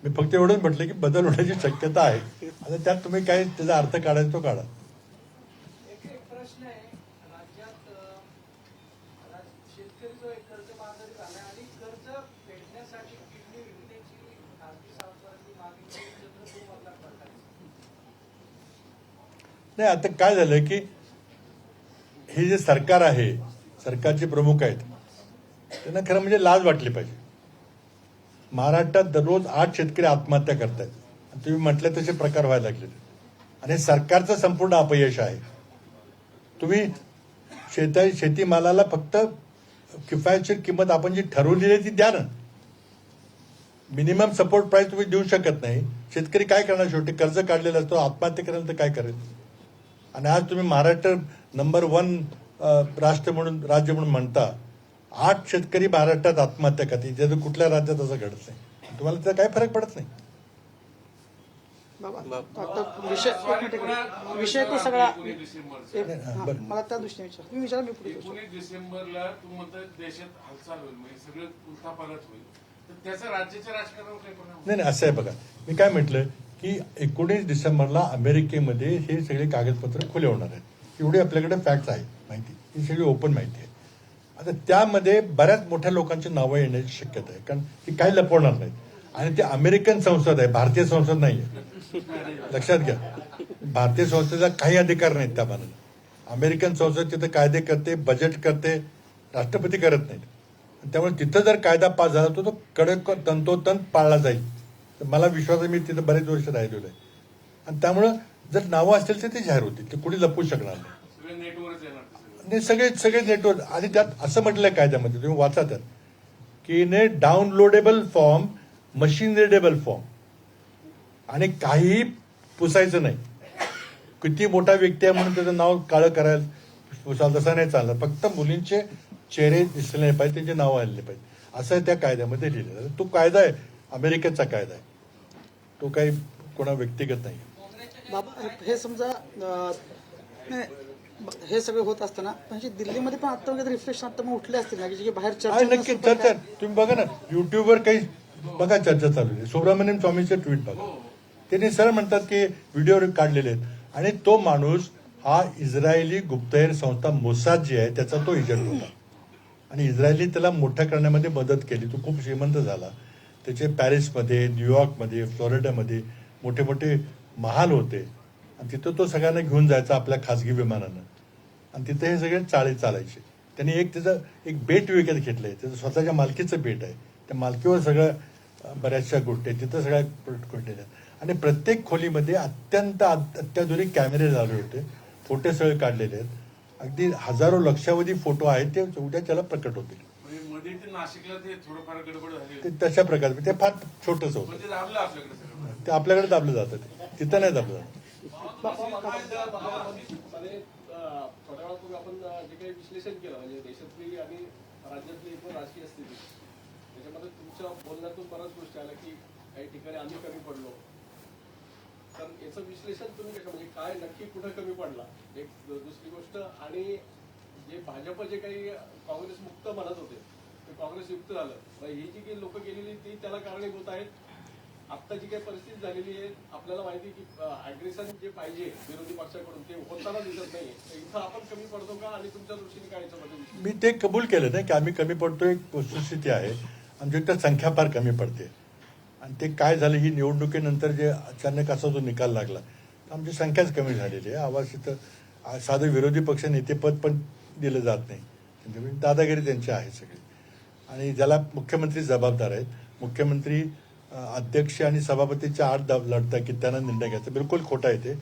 मी फक्त एवढंच म्हटलं की बदल होण्याची शक्यता आहे. आता त्यात तुम्ही काय त्याचा अर्थ काढायचा तो काढा. नाही, आता काय झालं की हे जे सरकार आहे, सरकारचे प्रमुख आहेत, त्यांना खरं म्हणजे लाज वाटली पाहिजे. महाराष्ट्रात दररोज 8 शेतकरी आत्महत्या करतायत. तुम्ही म्हटले तसे प्रकार व्हायला लागले, आणि सरकारचं संपूर्ण अपयश आहे. तुम्ही शेतीमालाला फक्त किफायतशीर किंमत आपण जी ठरवलेली आहे ती द्या ना. मिनिमम सपोर्ट प्राइस तुम्ही देऊ शकत नाही. शेतकरी काय करणार, शेवटी कर्ज काढलेलं असतो, आत्महत्या करायला तर काय करेल. आणि आज तुम्ही महाराष्ट्र नंबर 1 राज्य म्हणून म्हणता, 8 शेतकरी महाराष्ट्रात आत्महत्या करतील, ज्याचं कुठल्या राज्यात असं घडत नाही. तुम्हाला त्याचा काय फरक पडत नाही. बाबा आता विषय एक मिनिट, एक मिनिट. विषय तो सगळा मला त्या दृष्टीने विचार तुम्ही विचारा, मी पुढे विचारतो. 19 डिसेंबरला तू म्हणतो देशात हालचाल होईल म्हणजे सगळं उलथापालट होईल तर त्याचा राज्याच्या राजकारणावर काही परिणाम होईल? नाही असं आहे बघा, मी काय म्हटलं की 19 डिसेंबरला अमेरिकेमध्ये हे सगळे कागदपत्र खुले होणार आहेत, एवढी आपल्याकडे फॅक्ट्स आहे, माहिती, ही सगळी ओपन माहिती आहे. आता त्यामध्ये बऱ्याच मोठ्या लोकांची नावं येण्याची शक्यता आहे, कारण ती काही लपवणार नाहीत आणि ते अमेरिकन संसद आहे, भारतीय संसद नाही आहे. लक्षात घ्या, भारतीय संसदेचा काही अधिकार नाहीत त्या मानाने. अमेरिकन संसद तिथं कायदे करते, बजेट करते, राष्ट्रपती करत नाहीत. त्यामुळे तिथं जर कायदा पास झाला तर तो कडक तंतोतंत पाळला जाईल. तर मला विश्वास आहे, मी तिथं बरेच वर्ष राहिलेलो आहे आणि त्यामुळं जर नावं असतील तर ते जाहीर होतील, ते कुणी लपवू शकणार नाही. सगळे नेटवरच येणार ते सगळं. नाही, सगळे नेटवर्क. आणि त्यात असं म्हटलंय कायद्यामध्ये, तुम्ही वाचा त्यात की ने downloadable form, machine readable form आणि काहीही पुसायचं नाही. किती मोठा व्यक्ती आहे म्हणून त्याचं नाव काळं करायला पुसाल तसं नाही चालणार. फक्त मुलींचे चेहरे दिसले नाही पाहिजे, त्यांचे नाव आले पाहिजे, असं त्या कायद्यामध्ये लिहिलेलं आहे. तो कायदा आहे, अमेरिकेचा कायदा आहे, तो काही कोणा व्यक्तिगत नाही. बाबा हे समजा नाही, हे सगळं होत असताना म्हणजे दिल्लीमध्ये पण आता वगैरे रिफ्रेश आता मग उठले असतील ना की जे बाहेर आहे चर्चा नक्की चर्चा. तुम्ही बघा ना युट्यूबवर काही बघा चर्चा चालू आहे. सुब्रमण्यम स्वामीचे ट्विट बघा, त्यांनी सरळ म्हणतात की व्हिडिओ काढलेले आहेत आणि तो माणूस हा इस्रायली गुप्तहेर संस्था मोसाद जी आहे त्याचा तो एजंट होता आणि इस्रायली त्याला मोठं करण्यामध्ये मदत केली. तो खूप श्रीमंत झाला. त्याचे पॅरिसमध्ये, न्यूयॉर्कमध्ये, फ्लोरिडामध्ये मोठे मोठे महाल होते आणि तिथं तो सगळ्यांना घेऊन जायचा आपल्या खाजगी विमानानं आणि तिथे हे सगळे चाळे चालायचे. त्यांनी त्याचं एक बेट विकत घेतलंय, त्याचं स्वतःच्या मालकीचं बेट आहे. त्या मालकीवर सगळ्या बऱ्याचशा गोष्टी आहेत, तिथं सगळ्या गोष्टी आहेत आणि प्रत्येक खोलीमध्ये अत्यंत अत्याधुनिक कॅमेरे लावले होते, फोटो सगळे काढलेले आहेत. अगदी हजारो लक्षावधी फोटो आहेत, ते उद्या त्याला प्रकट होतील. म्हणजे मध्ये ते नाशिकला ते थोडंफार गडबड झाली ते तशा प्रकारे ते फार छोटंच होतं, म्हणजे दाबलं आपल्याकडे सगळं. ते आपल्याकडे दाबलं जातं, ते तिथं नाही दाबलं जातं. थोड्या वेळापूर्वी आपण जे काही विश्लेषण केलं म्हणजे देशातली आणि राज्यातली एकूण राजकीय स्थिती, त्याच्यामध्ये तुमच्या बोलण्यातून बऱ्याच गोष्टी आल्या की काही ठिकाणी आम्ही कमी पडलो. तर याचं विश्लेषण तुम्ही कसं म्हणजे काय नक्की कुठं कमी पडला, एक दुसरी गोष्ट, आणि जे भाजप जे काही काँग्रेस मुक्त म्हणत होते ते काँग्रेस युक्त झालं, ही जी काही लोक गेलेली ती त्याला कारणीभूत आहेत. आता जी काही परिस्थिती झालेली आहे आपल्याला माहिती की अग्रेशन जे पाहिजे विरोधी पक्षाकडून ते होताना दिसत नाही. इथं आपण कमी पडतो का आणि तुमच्या दृष्टीने काय याच्यामध्ये? मी ते कबूल केलं नाही की आम्ही कमी पडतो, एक वस्तुस्थिती आहे. आमच्या इथं संख्या फार कमी पडते आणि ते काय झालं, ही निवडणुकीनंतर जे अचानक असा जो निकाल लागला, आमची संख्याच कमी झालेली आहे. आवाज इथं साधं विरोधी पक्ष नेतेपद पण दिलं जात नाही, म्हणजे दादागिरी त्यांची आहे सगळी. आणि ज्याला मुख्यमंत्री जबाबदार आहेत, मुख्यमंत्री अध्यक्ष आणि सभापतीच्या आड लढतात की त्यांना निर्णय घ्यायचा, बिलकुल खोटा आहे ते.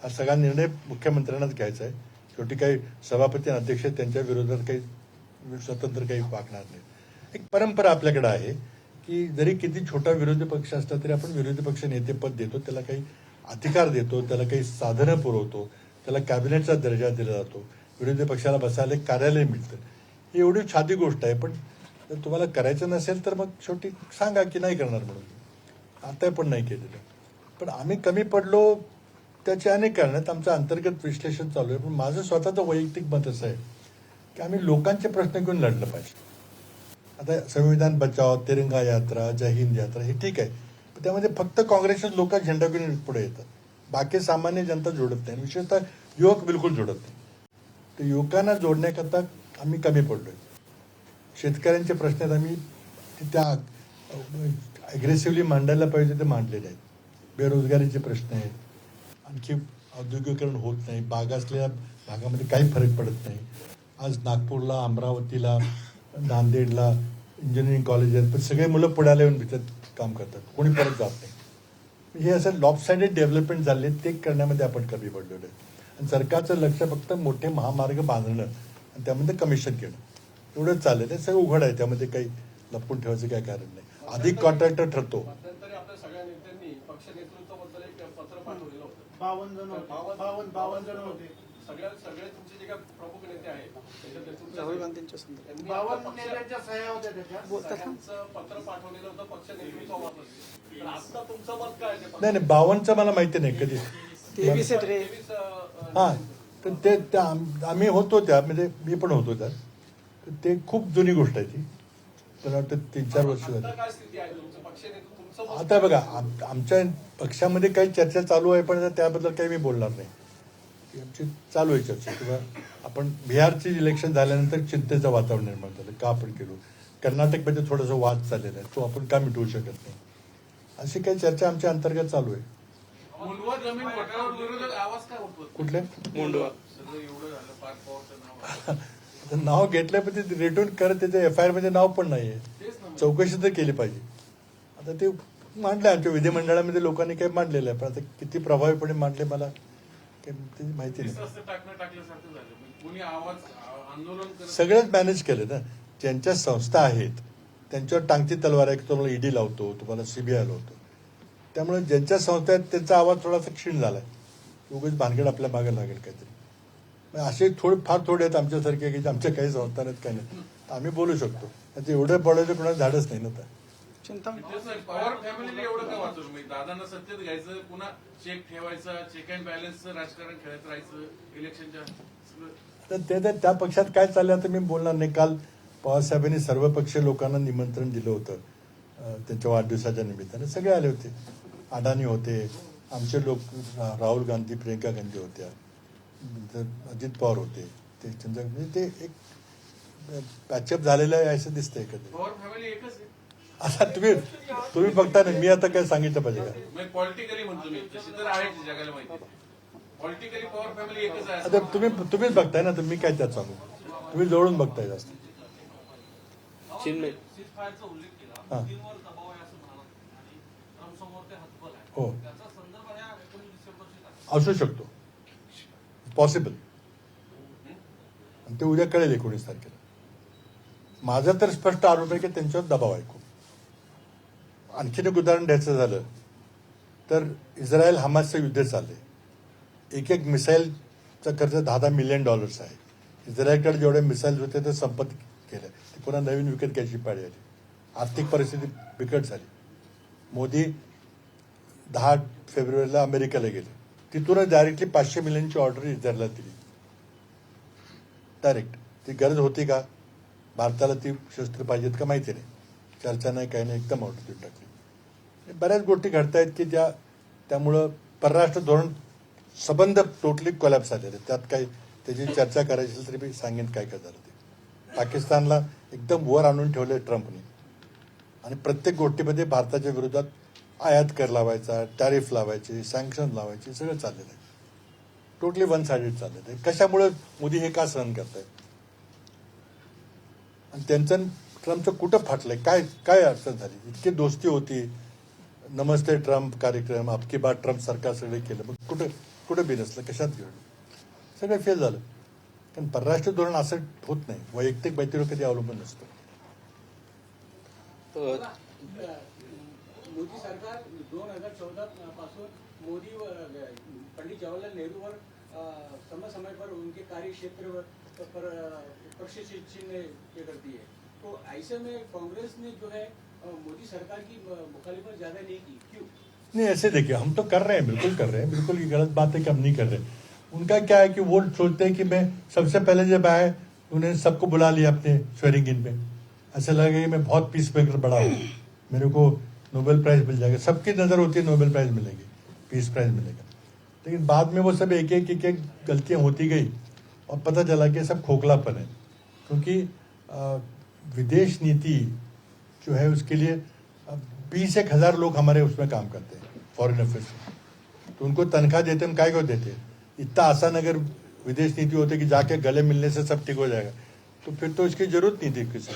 हा सगळा निर्णय मुख्यमंत्र्यांनाच घ्यायचा आहे. शेवटी काही सभापती आणि अध्यक्ष त्यांच्या विरोधात काही स्वतंत्र काही वागणार नाही. एक परंपरा आपल्याकडे आहे की जरी किती छोटा विरोधी पक्ष असला तरी आपण विरोधी पक्ष नेतेपद देतो, त्याला काही अधिकार देतो, त्याला काही साधनं पुरवतो, त्याला कॅबिनेटचा दर्जा दिला जातो, विरोधी पक्षाला बसायला एक कार्यालय मिळतं. ही एवढी साधी गोष्ट आहे. पण जर तुम्हाला करायचं नसेल तर मग शेवटी सांगा की नाही करणार म्हणून. आता पण नाही केलेलं. पण आम्ही कमी पडलो त्याचे अनेक कारण आहेत. आमचं अंतर्गत विश्लेषण चालू आहे. पण माझं स्वतःचं वैयक्तिक मत असं आहे की आम्ही लोकांचे प्रश्न घेऊन लढलं पाहिजे. आता संविधान बचाव, तिरंगा यात्रा, जय हिंद यात्रा हे ठीक आहे, पण त्यामध्ये फक्त काँग्रेसचे लोक झेंडा घेऊन पुढे येतात, बाकी सामान्य जनता जोडत नाही, विशेषतः युवक बिलकुल जोडत नाही. तर युवकांना जोडण्याकरता आम्ही कमी पडलोय. शेतकऱ्यांचे प्रश्न आहेत, आम्ही त्या अग्रेसिव्हली मांडायला पाहिजे ते मांडलेले आहेत. बेरोजगारीचे प्रश्न आहेत, आणखी औद्योगिकरण होत नाही, बागा असलेल्या भागामध्ये काही फरक पडत नाही. आज नागपूरला, अमरावतीला, नांदेडला इंजिनिअरिंग कॉलेज आहेत, पण सगळे मुलं पुण्याला येऊन तिथं काम करतात, कोणी परत जात नाही. हे असं लॉपसाइडेड डेव्हलपमेंट झाले, ते करण्यामध्ये आपण कमी पडलेलो आहे. आणि सरकारचं लक्ष फक्त मोठे महामार्ग बांधणं आणि त्यामध्ये कमिशन घेणं एवढंच चाललं. ते सगळं उघड आहे, त्यामध्ये काही लपवून ठेवायचं काही कारण नाही. अधिक कॉन्ट्रॅक्टर ठरतो. मध्यंतरी आपल्या सगळ्या नेत्यांनी पक्ष नेतृत्वाबद्दल एक पत्र पाठवलेलं होतं. 52 जण होते. सगळे तुमचे जे काही प्रमुख नेते आहेत त्याच्यात तुमच्या राहुल गांधींच्या संदर्भात त्यांनी 52 नेत्यांच्या सह्या होत्या त्याच्यात. बोलतात ना. सगळ्यांचं पत्र पाठवलेलं होतं पक्ष नेतृत्वाबाबत. तर आता तुमचं मत काय आहे? नाही नाही 52चं मला माहिती नाही कधी. 23 आहेत रे. 23, हां तर ते आम्ही होतो त्या, म्हणजे मी पण होतो त्यात. तर ते खूप जुनी गोष्ट आहे ती. मला वाटतं 3-4 वर्ष झाली. आता काय स्थिती आहे तुमचं पक्ष नेतृत्व तुमचं मत आता बघा आमच्या पक्षामध्ये काही चर्चा चालू आहे, पण आता त्याबद्दल काही मी बोलणार नाही. ती आमची चालू आहे चर्चा. किंवा आपण बिहारची इलेक्शन झाल्यानंतर चिंतेचं वातावरण निर्माण झालं का आपण केलो. कर्नाटकमध्ये थोडासा वाद चाललेला आहे, तो आपण का मिटवू शकत नाही. अशी काही चर्चा आमच्या अंतर्गत चालू आहे. मुंडवा जमीन घोटाळ्यावर विरोधक आवाज काय उठवत? कुठले मुंडवा सगळं एवढं झालं, पाच पवारचं नाव आता नाव घेतलं पण ते रिटर्न करत त्याच्या FIR मध्ये नाव पण नाही आहे. तेच ना. चौकशी तर केली पाहिजे. आता ते मांडलं आमच्या विधिमंडळामध्ये लोकांनी काही मांडलेलं आहे, पण आता किती प्रभावीपणे मांडले मला काही त्याची माहिती नाही. टाकल्यासारखं झालं. म्हणजे कोणी आवाज आंदोलन करत सगळंच मॅनेज केलं ना. ज्यांच्या संस्था आहेत त्यांच्यावर टांगती तलवार आहे की तुम्हाला ED लावतो, तुम्हाला CBI लावतो. त्यामुळे ज्यांच्या संस्था आहेत त्यांचा आवाज थोडासा क्षीण झालाय. उगाच भानगड आपल्या मागे लागेल काहीतरी. असे फार थोडे आहेत आमच्यासारखे की आमच्या काही संस्था नाहीत, काही नाही. आम्ही बोलू शकतो. आता एवढं बोलायचं कोणाला धाडच नाही ना. आता चिंता तेच नाही, पवार फॅमिलीला एवढं का वाचवलं? म्हणजे दादांना सत्तेत घ्यायचं, पुन्हा चेक ठेवायचा, चेक अँड बॅलन्सचं राजकारण खेळत राहायचं इलेक्शनच्या सगळं. तर त्या पक्षात काय चाललं आता मी बोलणार नाही. काल पवारसाहेबांनी सर्वपक्षीय लोकांना निमंत्रण दिलं होतं त्यांच्या वाढदिवसाच्या निमित्ताने. सगळे आले होते. अडाणी होते, आमचे लोक, राहुल गांधी, प्रियंका गांधी होत्या, अजित पवार होते. ते म्हणजे ते एक पॅचअप झालेलं आहे असं दिसतंय कधी. पवार फॅमिली एकच आहे. आता तुम्ही बघता ना, मी आता काय सांगितलं पाहिजे का? म्हणजे पॉलिटिकली म्हणतो मी, तशी तर आहे जगाला माहिती. पॉलिटिकली पवार फॅमिली एकच आहे आता तुम्हीच बघताय ना, तर मी काय त्यात सांगू. तुम्ही जवळून बघताय जास्त. चिन्मय सीजफायरचा उल्लेख केला. हां. मोदींवर दबाव आहे असं म्हणाला तुम्ही. आणि ट्रम्पसमोर ते हतबल आहे. हो. त्याचा संदर्भ या 19 डिसेंबरशी आहे. असू शकतो, पॉसिबल. आणि ते उद्या कळेल 19 तारखेला. माझा तर स्पष्ट आरोप आहे की त्यांच्यावर दबाव आहे खूप. आणखीन एक उदाहरण द्यायचं झालं तर इस्रायल हमासचं युद्ध चाललंय. एक मिसाईलचा खर्च $10 मिलियन आहे. इस्रायलकडे जेवढे मिसाईल होते ते संपत केले. ते पुन्हा नवीन विकत घ्यायची पाळी आली. आर्थिक परिस्थिती बिकट झाली. मोदी 10 फेब्रुवारीला अमेरिकेला गेले. तिथूनच डायरेक्टली 500 मिलियनची ऑर्डर इस्रायलला दिली डायरेक्ट. ती गरज होती का? भारताला ती शस्त्र पाहिजेत का माहिती नाही. चर्चा नाही, काही नाही, एकदम ऑर्डर देऊन टाकली. बऱ्याच गोष्टी घडतायत की त्यामुळं परराष्ट्र धोरण संबंध टोटली कोलॅप्स झालेले. त्यात काही त्याची चर्चा करायची असेल तरी मी सांगेन काय काय झालं ते. पाकिस्तानला एकदम वर आणून ठेवले ट्रम्पने. आणि प्रत्येक गोष्टीमध्ये भारताच्या विरोधात आयात कर लावायचा, टॅरिफ लावायचे, सँक्शन लावायचे, सगळं चाललेलं आहे. टोटली वन साइडेड चाललेलं आहे. कशामुळे मोदी हे का सहन करतायत? आणि त्यांचं ट्रम्पचं कुठं फाटलंय? काय अडचण झाली? इतकी दोस्ती होती, नमस्ते ट्रम्प कार्यक्रम, अबकी बार ट्रम्प सरकार सगळे केलं. मग कुठं बिनसलं? कशात घेऊन सगळं फेल झालं. कारण परराष्ट्र धोरण असं होत नाही. वैयक्तिक व्यक्तीवर कधी अवलंबून नसतं. मोदी सरकार 2014 पासून मोदी व पंडित जवाहरलाल नेहरूवर समय पर उनके कार्य क्षेत्र पर प्रशंसा चिन्ह ये करती है. तो ऐसे में कांग्रेस ने जो है मोदी सरकार की मुखालिफत ज्यादा नहीं की. क्यों? नहीं, ऐसे देखिए, हम तो कर रहे हैं, बिल्कुल कर रहे हैं. बिल्कुल ये गलत बात है कि हम नहीं कर रहे. उनका क्या है कि वो सोचते हैं कि मैं सबसे पहले जब आए उन्हें सबको बुला लिया अपने स्वेरिंग इन में. ऐसा लगे कि मैं बहुत पीस मेकर बड़ा हूँ, मेरे को नोबेल प्राइज मिल जाएगा. सबकी नजर होती है नोबेल प्राइज मिलेगी, पीस प्राइज मिलेगा. लेकिन बाद में वो सब एक एक गलतियां होती गई और पता चला कि सब खोखलापन है. क्योंकि विदेश नीति जो है उसके लिए 20,000 लोग हमारे उसमें काम करते हैं, फॉरेन अफेयर्स में. तो उनको तनख्वाह देते हम काय को देते हैं? इतना आसान अगर विदेश नीति होती कि जाके गले मिलने से सब ठीक हो जाएगा, तो फिर तो इसकी जरूरत नहीं थी किसी.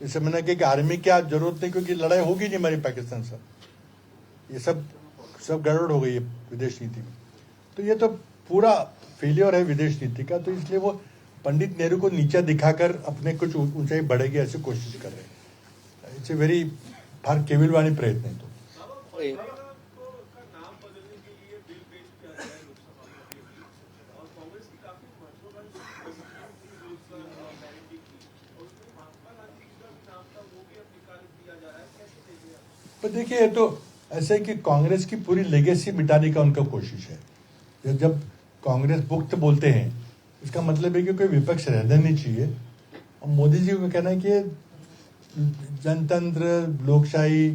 इसे मैंने कहा कि आर्मी की आज जरूरत नहीं, क्योंकि लड़ाई होगी नहीं हमारी पाकिस्तान से. ये सब गड़बड़ हो गई है विदेश नीति में. तो ये तो पूरा फेलियर है विदेश नीति का. तो इसलिए वो पंडित नेहरू को नीचा दिखाकर अपने कुछ ऊंचाई बढ़ेगी ऐसी कोशिश कर रहे हैं. इट्स ए वेरी फार केविलवाणी प्रयत्न है. तो नाम बदलने के लिए बिल पेश किया गया है लोकसभा में और पर देखिए, ये तो ऐसे है कि कांग्रेस की पूरी लेगेसी मिटाने का उनका कोशिश है। जब कांग्रेस मुक्त बोलते हैं, इसका मतलब है कि कोई विपक्ष रहना नहीं चाहिए। और मोदी जी को कहना है कि जनतंत्र, लोकशाही,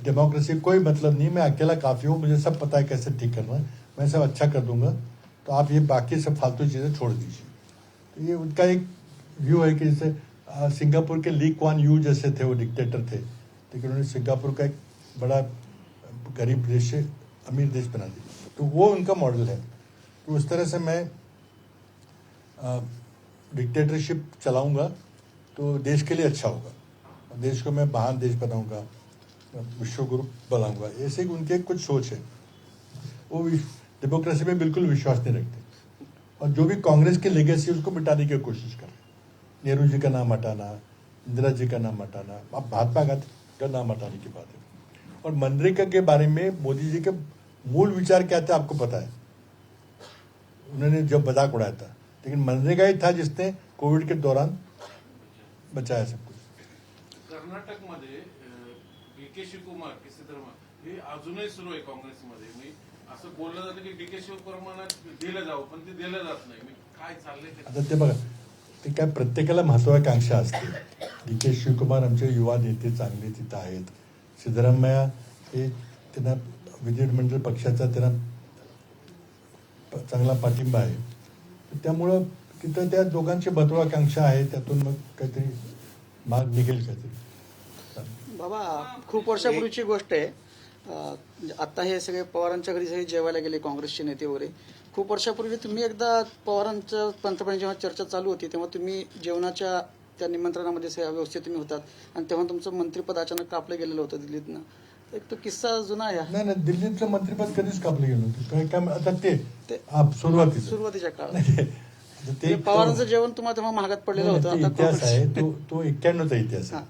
डेमोक्रेसी कोई मतलब नहीं, मैं अकेला काफी हूँ, मुझे सब पता है कैसे ठीक करना है, मैं सब अच्छा कर दूंगा, तो आप ये बाकी सब फालतू चीजें छोड़ दीजिए। तो ये उनका एक व्यू है कि जैसे Singapore K Lee Kuan you जैसे थे, वो डिक्टेटर थे, लेकिन उन्होंने सिंगापुर का एक बड़ा गरीब देश से अमीर देश बना दिया। तो वो उनका मॉडल है। तो उस तरह से मैं डिक्टेटरशिप चलाऊंगा तो देश के लिए अच्छा होगा, और देश को मैं महान देश बनाऊंगा, विश्व गुरु बनाऊंगा, ऐसे उनके कुछ सोच है। वो डेमोक्रेसी में बिल्कुल विश्वास नहीं रखते, और जो भी कांग्रेस की लेगेसी उसको मिटाने की कोशिश कर रहे हैं। नेहरू जी का नाम हटाना, इंदिरा जी का नाम हटाना, अब महात्मा गांधी का नाम हटाने की बात है। और मनरेगा के बारे में मोदी जी के मूल विचार क्या थे आपको पता है? उन्होंने जब मजाक उड़ाया था, लेकिन मनरेगा ही था जिसने कोविड के दौरान बचाया सब कुछ। कर्नाटकमध्ये डी.के. शिवकुमार की सिद्धरामय्या हे अजूनही सुरू आहे काँग्रेसमध्ये. मी असं बोललं जातं की डी.के. शिवकुमारांना दिलं जावं, पण ते दिलं जात नाही. मी काय चाललंय ते? आता ते बघा, ते काय प्रत्येकाला महत्वाकांक्षा असते. डी.के. शिवकुमार आमचे युवा नेते चांगले तिथं आहेत. सिद्धरामय्या हे त्यांना विधिमंडळ पक्षाचा त्यांना चांगला पाठिंबा आहे. त्यामुळं तिथं त्या दोघांची महत्वाकांक्षा आहे, त्यातून मग काहीतरी मार्ग निघेल काहीतरी. बाबा, खूप वर्षापूर्वीची गोष्ट आहे. आता हे सगळे पवारांच्या घरी सगळे जेवायला गेले काँग्रेसचे नेते वगैरे. खूप वर्षापूर्वी तुम्ही एकदा पवारांच्या पंतप्रधान जेव्हा चर्चा चालू होती तेव्हा तुम्ही जेवणाच्या त्या निमंत्रणामध्ये व्यवस्थित तुम्ही होतात, आणि तेव्हा तुमचं मंत्रिपद अचानक कापलं गेलेलं होतं दिल्लीतनं. एक तो किस्सा जुना आहे. नाही, दिल्लीतलं मंत्रिपद कधीच कापलं गेलं होतं. काय आता ते सुरुवातीचं सुरुवातीच्या काळात आता ते पवारांचं जेवण तुम्हाला तेव्हा महागात पडलेलं होतं. ते आता इतिहास आहे तो 91चा इतिहास आहे.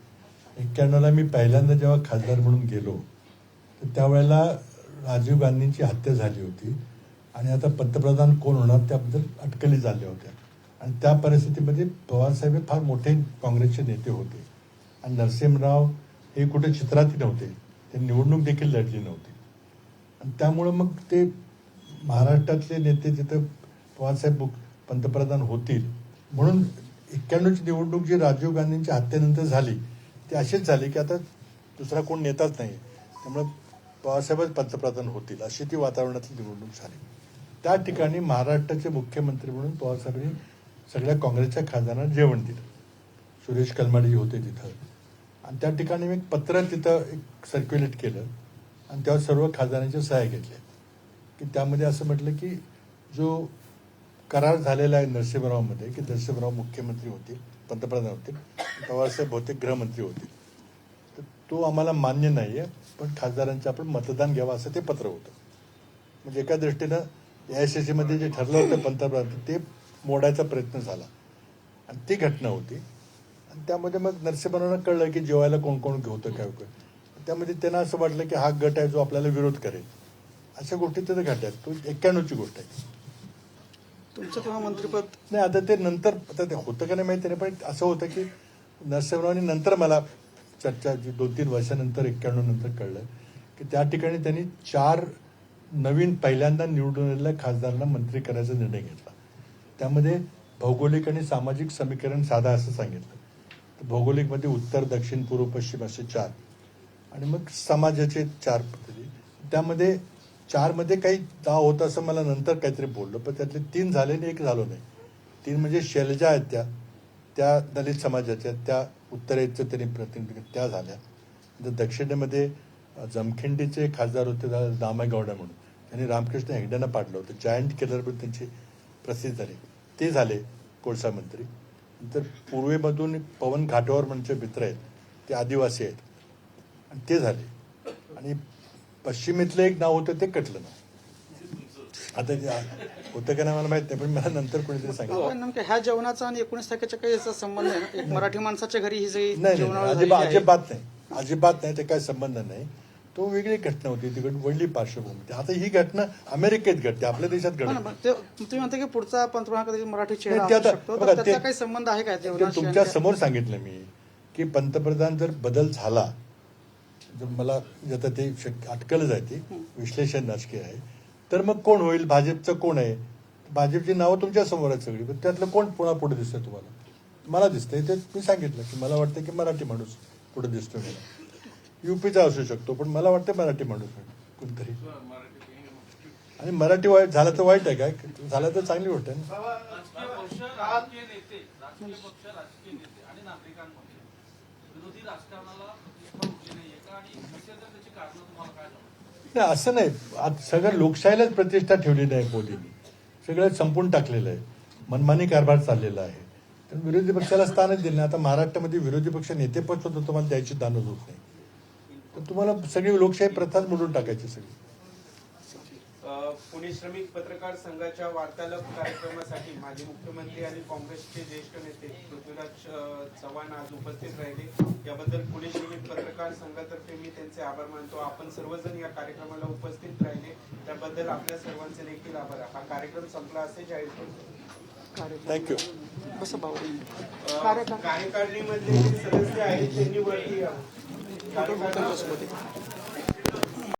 91ला मी पहिल्यांदा जेव्हा खासदार म्हणून गेलो, तर त्यावेळेला राजीव गांधींची हत्या झाली होती, आणि आता पंतप्रधान कोण होणार त्याबद्दल अटकली झाल्या होत्या. आणि त्या परिस्थितीमध्ये पवारसाहेब हे फार मोठे काँग्रेसचे नेते होते, आणि नरसिंहराव हे कुठे चित्रातही नव्हते, ते निवडणूक देखील लढली नव्हती. आणि त्यामुळं मग ते महाराष्ट्रातले नेते तिथं पवारसाहेब पंतप्रधान होतील म्हणून 91ची निवडणूक जी राजीव गांधींच्या हत्येनंतर झाली ती अशीच झाली की आता दुसरा कोण नेताच नाही, त्यामुळे पवारसाहेबच पंतप्रधान होतील अशी ती वातावरणातली निवडणूक झाली. त्या ठिकाणी महाराष्ट्राचे मुख्यमंत्री म्हणून पवारसाहेबांनी सगळ्या काँग्रेसच्या खासदारांना जेवण दिलं. सुरेश कलमाडी होते तिथं, आणि त्या ठिकाणी मी एक पत्र तिथं एक सर्क्युलेट केलं, आणि त्यावर सर्व खासदारांच्या सह्या घेतल्या, की त्यामध्ये असं म्हटलं की जो करार झालेला आहे नरसिंहरावमध्ये की नरसिंहराव मुख्यमंत्री होतील, पंतप्रधान होतील, पवारसाहेब बहुतेक गृहमंत्री होतील, तर तो आम्हाला मान्य नाही आहे, पण खासदारांचं आपण मतदान घ्यावं असं ते पत्र होतं. म्हणजे एका दृष्टीनं AICCमध्ये जे ठरलं होतं पंतप्रधान ते मोडायचा प्रयत्न झाला, आणि ती घटना होती. आणि त्यामध्ये मग नरसिंहरावांना कळलं की जेवायला कोण कोण होतं काय होतं, त्यामध्ये त्यांना असं वाटलं की हा गट आहे जो आपल्याला विरोध करेल. अशा गोष्टी तिथं घडल्या. तो 91ची गोष्ट आहे. तुमचं तेव्हा मंत्रिपद नाही, आता ते नंतर आता ते होतं का नाही माहिती नाही, पण असं होतं की नरसिंहरावांनी नंतर मला चर्चा 2-3 वर्षानंतर 91 नंतर कळलं की त्या ठिकाणी त्यांनी 4 नवीन पहिल्यांदा निवडून आलेल्या खासदारांना मंत्री करायचा निर्णय घेतला. त्यामध्ये भौगोलिक आणि सामाजिक समीकरण साधा असं सांगितलं. तर भौगोलिकमध्ये उत्तर, दक्षिण, पूर्व, पश्चिम असे 4, आणि मग समाजाचे 4 पद्धती. त्यामध्ये 4 मध्ये काही दाव होतं असं मला नंतर काहीतरी बोललो, पण त्यातले 3 झाले आणि 1 झालो नाही. 3 म्हणजे शैलजा आहेत त्या दलित समाजाच्या, त्या उत्तरेचं त्यांनी प्रतिनिधित्व त्या झाल्या. दक्षिणेमध्ये जमखिंडीचे खासदार होते दामेगौडा म्हणून, त्यांनी रामकृष्ण हेगडेंना पाडलं होतं. जायंट किलर म्हणून त्यांची प्रसिद्ध झाली, ते झाले कोळसा मंत्री. नंतर पूर्वेमधून पवन घाटवार म्हणजे मित्र आहेत, ते आदिवासी आहेत, आणि ते झाले. आणि पश्चिमेतलं एक नाव होतं ते कटलं नाव. आता होतं का नाही मला माहित नाही, पण मला नंतर कोणीतरी सांगितलं. नेमकं ह्या जेवणाचा आणि 19 तारखेच्या काही याचा संबंध आहे ना? एक मराठी माणसाच्या घरी ही सगळी नाही, जेवणावळ झालेली आहे. अजिबात नाही, ते काय संबंध नाही. तो वेगळी घटना होती, तिकडे वडली पार्श्वभूमी. आता ही घटना अमेरिकेत घडते, आपल्या देशात घडते. तुम्ही म्हणता की पुढचा पंतप्रधान कधी मराठी चेहरा नाही, ते असू आता शकतो, बघा, तर त्याचा काही संबंध आहे का ते तुमच्या समोर सांगितलं मी की पंतप्रधान जर बदल झाला जर मला आता ते अटकलच आहे ती विश्लेषण राजकीय आहे, तर मग कोण होईल? भाजपचं कोण आहे? भाजपची नावं तुमच्या समोर आहेत सगळी, पण त्यातलं कोण पुन्हा पुढे दिसतंय तुम्हाला? मला दिसतंय ते मी सांगितलं की मला वाटतं की मराठी माणूस पुढे दिसतोय मला. युपीचा असू शकतो, पण मला वाटतं मराठी माणूस आहे कोणतरी. आणि मराठी वाईट झालं तर वाईट आहे काय? झालं तर चांगली गोष्ट आहे ना. राजकीय नेते आणि नागरिकांमध्ये विरोधी राजकारणाला रुची नाहीये का? आणि नसेल तर त्याची कारणं तुम्हाला काय जाणवतात? नाही असं नाही, आज सगळं लोकशाहीलाच प्रतिष्ठा ठेवली नाही मोदींनी, सगळं संपून टाकलेलं आहे, मनमानी कारभार चाललेला आहे. तर विरोधी पक्षाला स्थानच दिलं नाही. आता महाराष्ट्रामध्ये विरोधी पक्ष नेतेपद सुद्धा तुम्हाला द्यायची दानच होत नाही, तर तुम्हाला सगळी लोकशाही प्रथाच मोडून टाकायची सगळी. पुणे श्रमिक पत्रकार संघाच्या वार्तालाप कार्यक्रमासाठी माजी मुख्यमंत्री आणि काँग्रेसचे ज्येष्ठ नेते पृथ्वीराज चव्हाण आज उपस्थित राहिले. याबद्दल पुणे श्रमिक पत्रकार संघातर्फे मी त्यांचे आभार मानतो. आपण सर्वजण या कार्यक्रमाला उपस्थित राहिले त्याबद्दल आपल्या सर्वांचे देखील आभार. हा कार्यक्रम संपला असे जाहीर करतो. थँक्यू. बसं भाऊ कार्यकारिणीमधले जे सदस्य आहेत त्यांनी वरती या. कार्यकारिणी